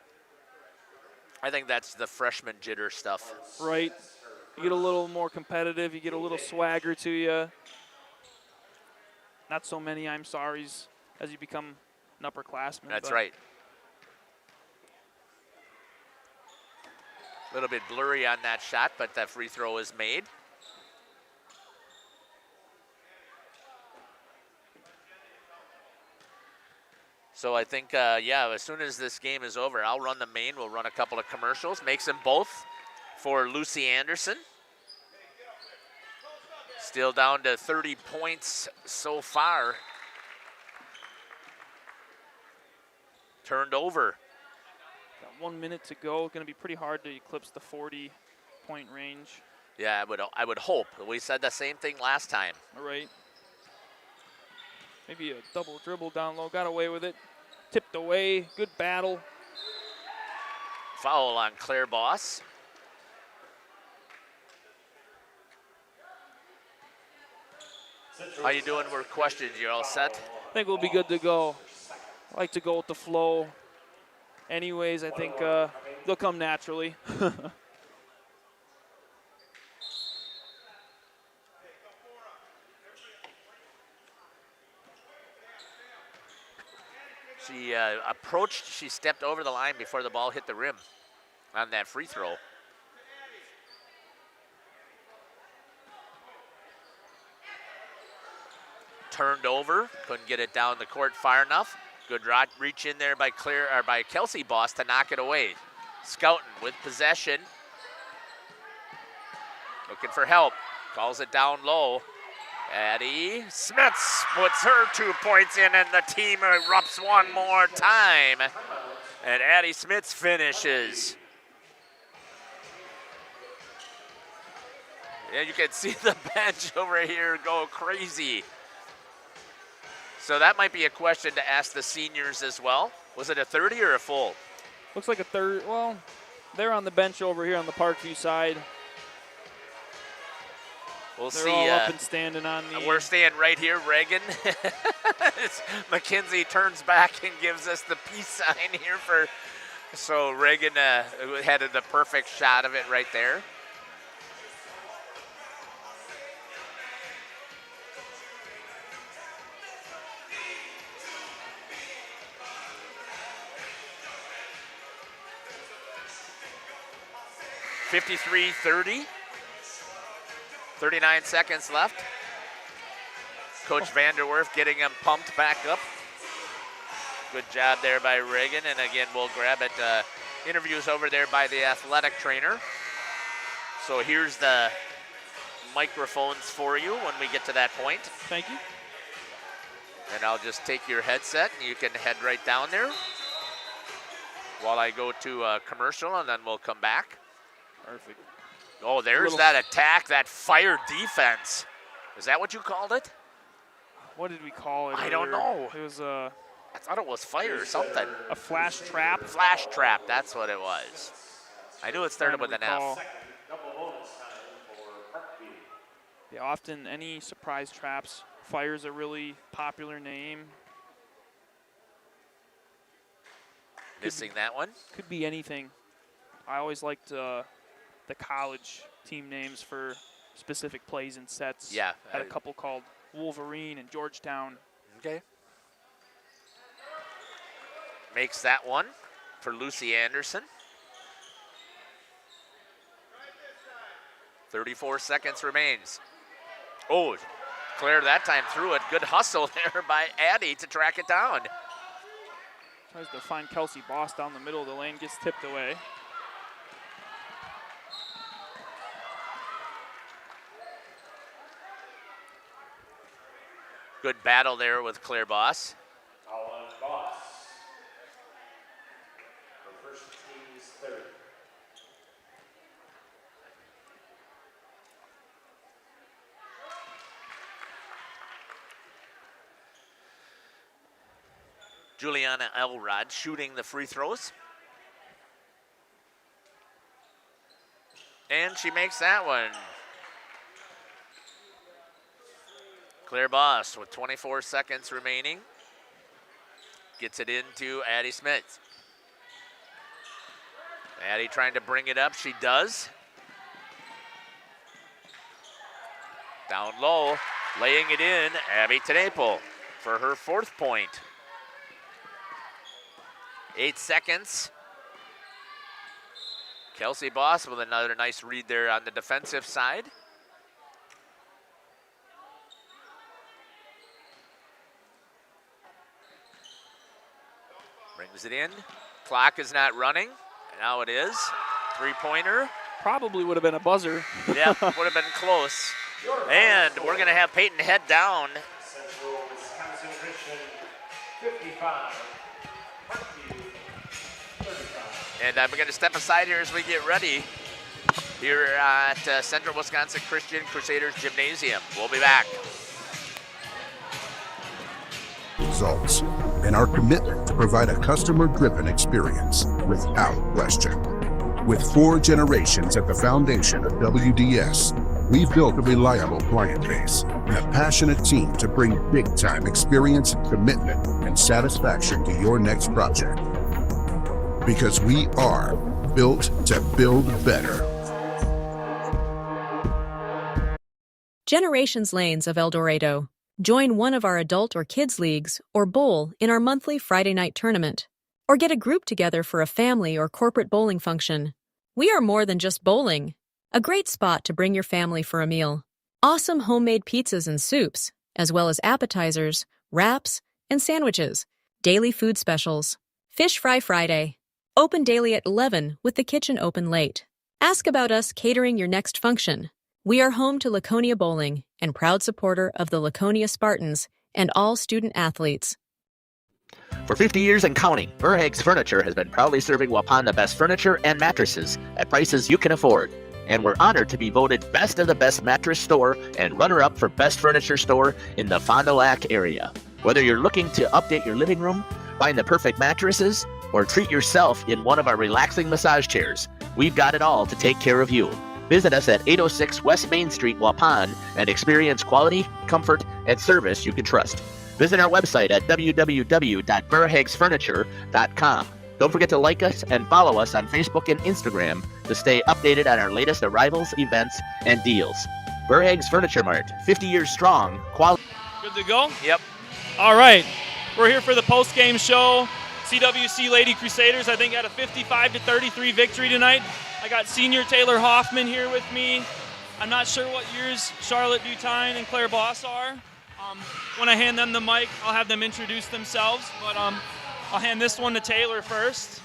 I think that's the freshman jitter stuff. Right. You get a little more competitive. You get a little swagger to you. Not so many I'm sorries as you become an upperclassman. That's right. A little bit blurry on that shot, but that free throw is made. So I think, yeah, as soon as this game is over, I'll run the main. We'll run a couple of commercials. Makes them both for Lucy Anderson. Still down to 30 points so far. Turned over. Got 1 minute to go. Going to be pretty hard to eclipse the 40-point range. Yeah, I would hope. We said the same thing last time. All right. Maybe a double dribble down low. Got away with it. Tipped away. Good battle. Foul on Claire Boss. How you doing with questions? You all set? I think we'll be good to go. I like to go with the flow. Anyways, I think they'll come naturally. She approached, she stepped over the line before the ball hit the rim on that free throw. Turned over, couldn't get it down the court far enough. Good reach in there by Kelsey Boss to knock it away. Scouten with possession. Looking for help, calls it down low. Addie Smith puts her 2 points in, and the team erupts one more time. And Addie Smith finishes. Yeah, you can see the bench over here go crazy. So that might be a question to ask the seniors as well. Was it a 30 or a full? Looks like a third. Well, they're on the bench over here on the Parkview side. We'll They're see. all up and standing on the. We're staying right here, Reagan. Mackenzie turns back and gives us the peace sign here for. So Reagan had the perfect shot of it right there. (53-30). 39 seconds left. Coach Vanderwerf getting him pumped back up. Good job there by Reagan. And again, we'll grab it. Interviews over there by the athletic trainer. So here's the microphones for you when we get to that point. Thank you. And I'll just take your headset and you can head right down there while I go to a commercial, and then we'll come back. Perfect. Oh, there's that attack, that fire defense. Is that what you called it? what did we call it? I don't know. It was I thought it was fire or something. a flash trap. Flash trap, that's what it was. I knew it started with an F. Yeah, often any surprise traps. Fire's a really popular name. Missing that one. Could be anything. I always liked the college team names for specific plays and sets. Yeah. Had a couple called Wolverine and Georgetown. Okay. Makes that one for Lucy Anderson. 34 seconds remains. Oh, Claire that time threw it. Good hustle there by Addie to track it down. Tries to find Kelsey Boss down the middle of the lane, gets tipped away. Good battle there with Claire Boss. Colin Boss. The first team's 30. Juliana Elrod shooting the free throws. And she makes that one. Claire Boss with 24 seconds remaining. Gets it into Addie Smith. Addie trying to bring it up. She does. Down low, laying it in, Abby Tenapel for her 4th point. 8 seconds. Kelsey Boss with another nice read there on the defensive side. Brings it in. Clock is not running. Now it is. 3-pointer. Probably would have been a buzzer. Yeah, would have been close. And we're going to have Peyton head down. Central Wisconsin Christian 55. Parkview 35. And I'm going to step aside here as we get ready here at Central Wisconsin Christian Crusaders Gymnasium. We'll be back. Results and our commitment to provide a customer-driven experience without question. With 4 generations at the foundation of WDS, we've built a reliable client base and a passionate team to bring big-time experience, commitment, and satisfaction to your next project. Because we are built to build better. Generations Lanes of El Dorado. Join one of our adult or kids leagues or bowl in our monthly Friday night tournament. Or get a group together for a family or corporate bowling function. We are more than just bowling. A great spot to bring your family for a meal. Awesome homemade pizzas and soups, as well as appetizers, wraps, and sandwiches. Daily food specials. Fish Fry Friday. Open daily at 11 with the kitchen open late. Ask about us catering your next function. We are home to Laconia Bowling and proud supporter of the Laconia Spartans and all student athletes. For 50 years and counting, Verhaeg's Furniture has been proudly serving Waupun the best furniture and mattresses at prices you can afford. And we're honored to be voted Best of the Best Mattress Store and runner-up for Best Furniture Store in the Fond du Lac area. Whether you're looking to update your living room, find the perfect mattresses, or treat yourself in one of our relaxing massage chairs, we've got it all to take care of you. Visit us at 806 West Main Street, Waupun, and experience quality, comfort, and service you can trust. Visit our website at www.verhaegsfurniture.com. Don't forget to like us and follow us on Facebook and Instagram to stay updated on our latest arrivals, events, and deals. Verhaeg's Furniture Mart, 50 years strong, quality. Good to go? Yep. All right. We're here for the post-game show. CWC Lady Crusaders, I think, had a 55-33 victory tonight. I got senior Taylor Hoffman here with me. I'm not sure what years Charlotte Dutine and Claire Boss are. When I hand them the mic, I'll have them introduce themselves, but I'll hand this one to Taylor first.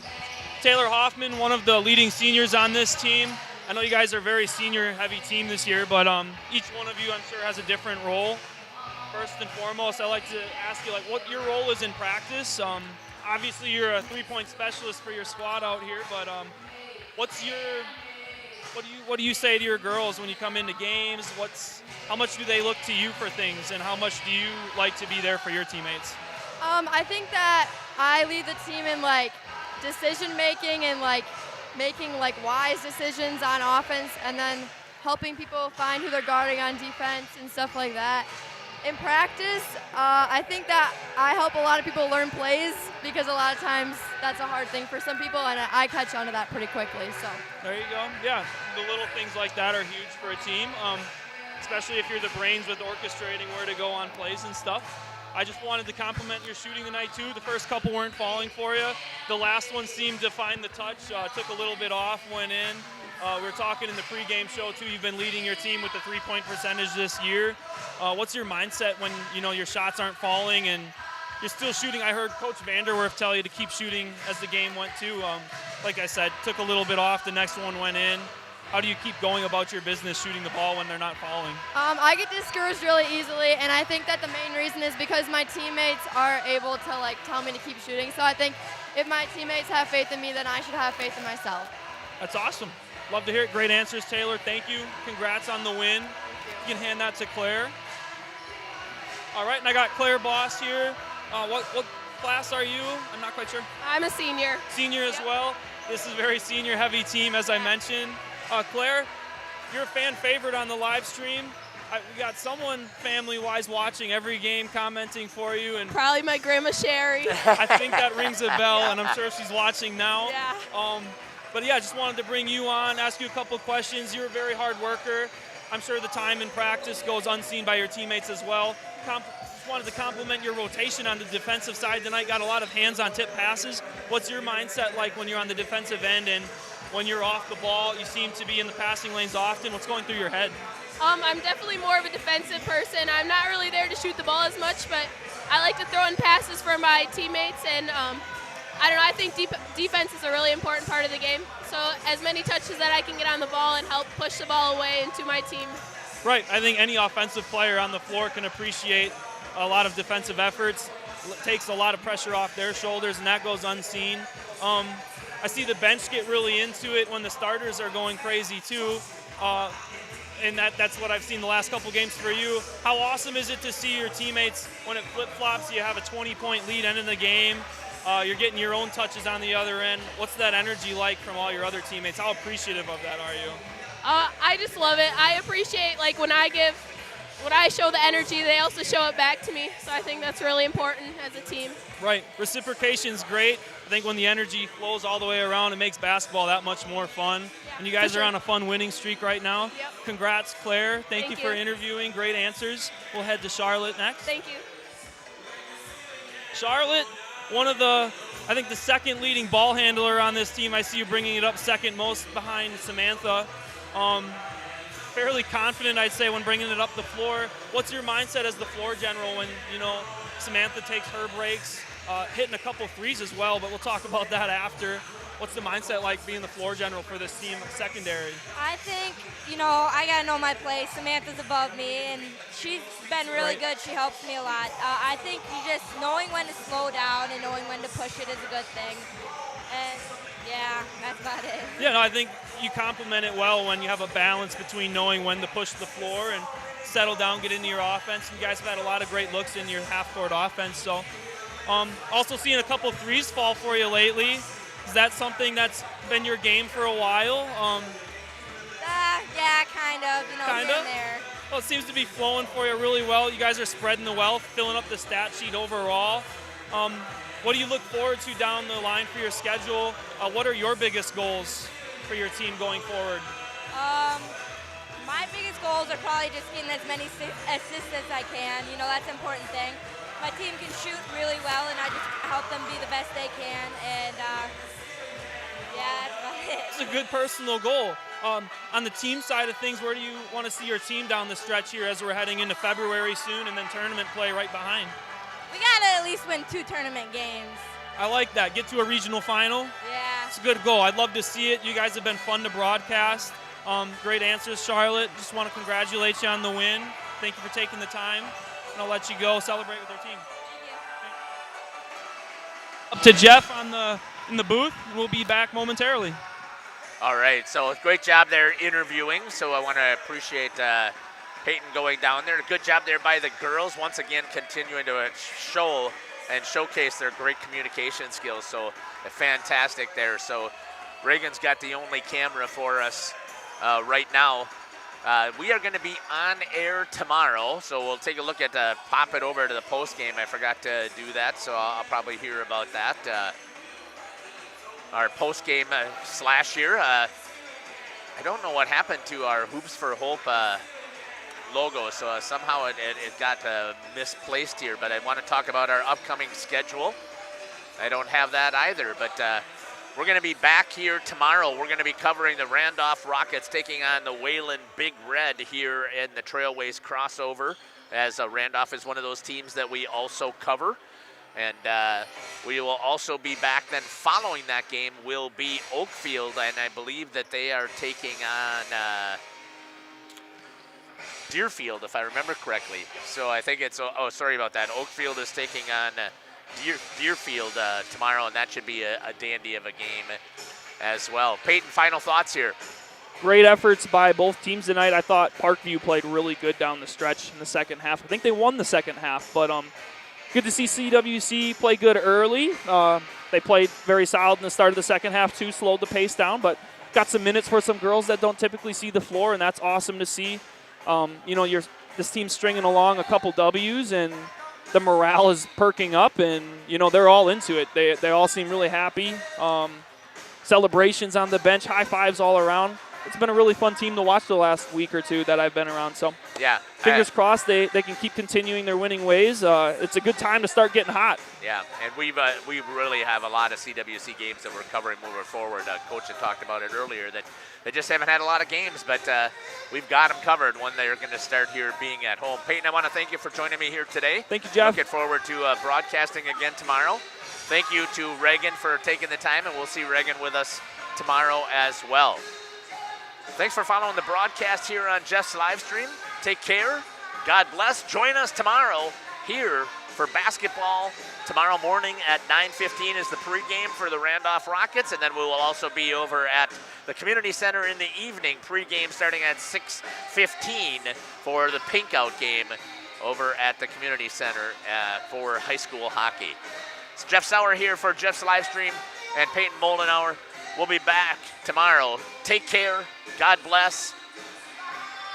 Taylor Hoffman, one of the leading seniors on this team. I know you guys are a very senior-heavy team this year, but each one of you, I'm sure, has a different role. First and foremost, I'd like to ask you, what your role is in practice. Obviously, you're a three-point specialist for your squad out here, but what's your What do you say to your girls when you come into games? How much do they look to you for things, and how much do you like to be there for your teammates? I think that I lead the team in like decision making and like making like wise decisions on offense, and then helping people find who they're guarding on defense and stuff like that. In practice, I think that I help a lot of people learn plays, because a lot of times that's a hard thing for some people, and I catch on to that pretty quickly. So there you go. Yeah, the little things like that are huge for a team, especially if you're the brains with orchestrating where to go on plays and stuff. I just wanted to compliment your shooting tonight too. The first couple weren't falling for you. The last one seemed to find the touch, took a little bit off, went in. We were talking in the pregame show too. You've been leading your team with the three-point percentage this year. What's your mindset when your shots aren't falling and you're still shooting? I heard Coach Vanderwerf tell you to keep shooting as the game went too. Like I said, took a little bit off. The next one went in. How do you keep going about your business shooting the ball when they're not falling? I get discouraged really easily, and I think that the main reason is because my teammates are able to like tell me to keep shooting. So I think if my teammates have faith in me, then I should have faith in myself. That's awesome. Love to hear it. Great answers, Taylor. Thank you. Congrats on the win. You can hand that to Claire. All right, and I got Claire Boss here. What class are you? I'm not quite sure. I'm a senior. Senior as well. This is a very senior-heavy team, as I mentioned. Claire, you're a fan favorite on the live stream. We got someone family-wise watching every game, commenting for you, and probably my grandma Sherry. I think that rings a bell, and I'm sure she's watching now. Yeah. But yeah, just wanted to bring you on, ask you a couple of questions. You're a very hard worker. I'm sure the time in practice goes unseen by your teammates as well. Just wanted to compliment your rotation on the defensive side tonight. Got a lot of hands-on tip passes. What's your mindset like when you're on the defensive end, and when you're off the ball, you seem to be in the passing lanes often? What's going through your head? I'm definitely more of a defensive person. I'm not really there to shoot the ball as much, but I like to throw in passes for my teammates, and I don't know, I think defense is a really important part of the game. So as many touches that I can get on the ball and help push the ball away into my team. Right, I think any offensive player on the floor can appreciate a lot of defensive efforts. It takes a lot of pressure off their shoulders, and that goes unseen. I see the bench get really into it when the starters are going crazy too. And that's what I've seen the last couple games for you. How awesome is it to see your teammates when it flip-flops, you have a 20-point lead ending the game, you're getting your own touches on the other end. What's that energy like from all your other teammates? How appreciative of that are you? I just love it. I appreciate when I show the energy, they also show it back to me. So I think that's really important as a team. Right, reciprocation's great. I think when the energy flows all the way around, it makes basketball that much more fun. And you guys are on a fun winning streak right now. Yep. Congrats, Claire. Thank you for interviewing. Great answers. We'll head to Charlotte next. Thank you. Charlotte, I think the second leading ball handler on this team. I see you bringing it up second most behind Samantha. Fairly confident, I'd say, when bringing it up the floor. What's your mindset as the floor general when, Samantha takes her breaks, hitting a couple threes as well, but we'll talk about that after. What's the mindset like being the floor general for this team secondary? I think, I got to know my place. Samantha's above me, and she's been really good. She helps me a lot. I think just knowing when to slow down and knowing when to push it is a good thing. And, yeah, that's about it. Yeah, no, I think you complement it well when you have a balance between knowing when to push the floor and settle down, get into your offense. You guys have had a lot of great looks in your half-court offense. So, also seeing a couple threes fall for you lately. Is that something that's been your game for a while? Yeah, kind of, kind here of? and there. Well, it seems to be flowing for you really well. You guys are spreading the wealth, filling up the stat sheet overall. What do you look forward to down the line for your schedule? What are your biggest goals for your team going forward? My biggest goals are probably just getting as many assists as I can. That's an important thing. My team can shoot really well, and I just help them be the best they can. And, that's about it. It's a good personal goal. On the team side of things, where do you want to see your team down the stretch here as we're heading into February soon and then tournament play right behind? We got to at least win 2 tournament games. I like that. Get to a regional final. Yeah. It's a good goal. I'd love to see it. You guys have been fun to broadcast. Great answers, Charlotte. Just want to congratulate you on the win. Thank you for taking the time. And I'll let you go celebrate with our team. Up to Jeff in the booth. We'll be back momentarily. All right, so great job there interviewing. So I want to appreciate Peyton going down there. Good job there by the girls, once again continuing to show and showcase their great communication skills. So fantastic there. So Reagan's got the only camera for us right now. We are going to be on air tomorrow, so we'll take a look at pop it over to the post game. I forgot to do that, so I'll probably hear about that. Our post game slash here. I don't know what happened to our Hoops for Hope logo, so somehow it got misplaced here, but I want to talk about our upcoming schedule. I don't have that either, but we're going to be back here tomorrow. We're going to be covering the Randolph Rockets taking on the Wayland Big Red here in the Trailways crossover, as Randolph is one of those teams that we also cover. And we will also be back then following that game will be Oakfield, and I believe that they are taking on Deerfield, if I remember correctly. So I think it's, oh, sorry about that. Oakfield is taking on Deerfield tomorrow, and that should be a dandy of a game as well. Peyton, final thoughts here. Great efforts by both teams tonight. I thought Parkview played really good down the stretch in the second half. I think they won the second half, but good to see CWC play good early. They played very solid in the start of the second half too, slowed the pace down, but got some minutes for some girls that don't typically see the floor, and that's awesome to see. This team's stringing along a couple W's, and the morale is perking up, and they're all into it. They all seem really happy. Celebrations on the bench, high fives all around. It's been a really fun team to watch the last week or two that I've been around. So yeah, fingers crossed they can keep continuing their winning ways. It's a good time to start getting hot. Yeah, and we really have a lot of CWC games that we're covering moving forward. Coach had talked about it earlier that they just haven't had a lot of games, but we've got them covered when they're going to start here being at home. Peyton, I want to thank you for joining me here today. Thank you, Jeff. Looking forward to broadcasting again tomorrow. Thank you to Reagan for taking the time, and we'll see Reagan with us tomorrow as well. Thanks for following the broadcast here on Jeff's Livestream. Take care. God bless. Join us tomorrow here for basketball. Tomorrow morning at 9:15 is the pregame for the Randolph Rockets, and then we will also be over at the Community Center in the evening, pregame starting at 6:15 for the Pink Out game over at the Community Center for high school hockey. It's Jeff Sauer here for Jeff's Livestream and Peyton Moldenauer. We'll be back tomorrow. Take care. God bless.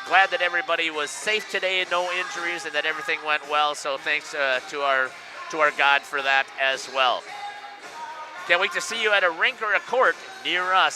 Glad that everybody was safe today and no injuries and that everything went well. So thanks to our God for that as well. Can't wait to see you at a rink or a court near us.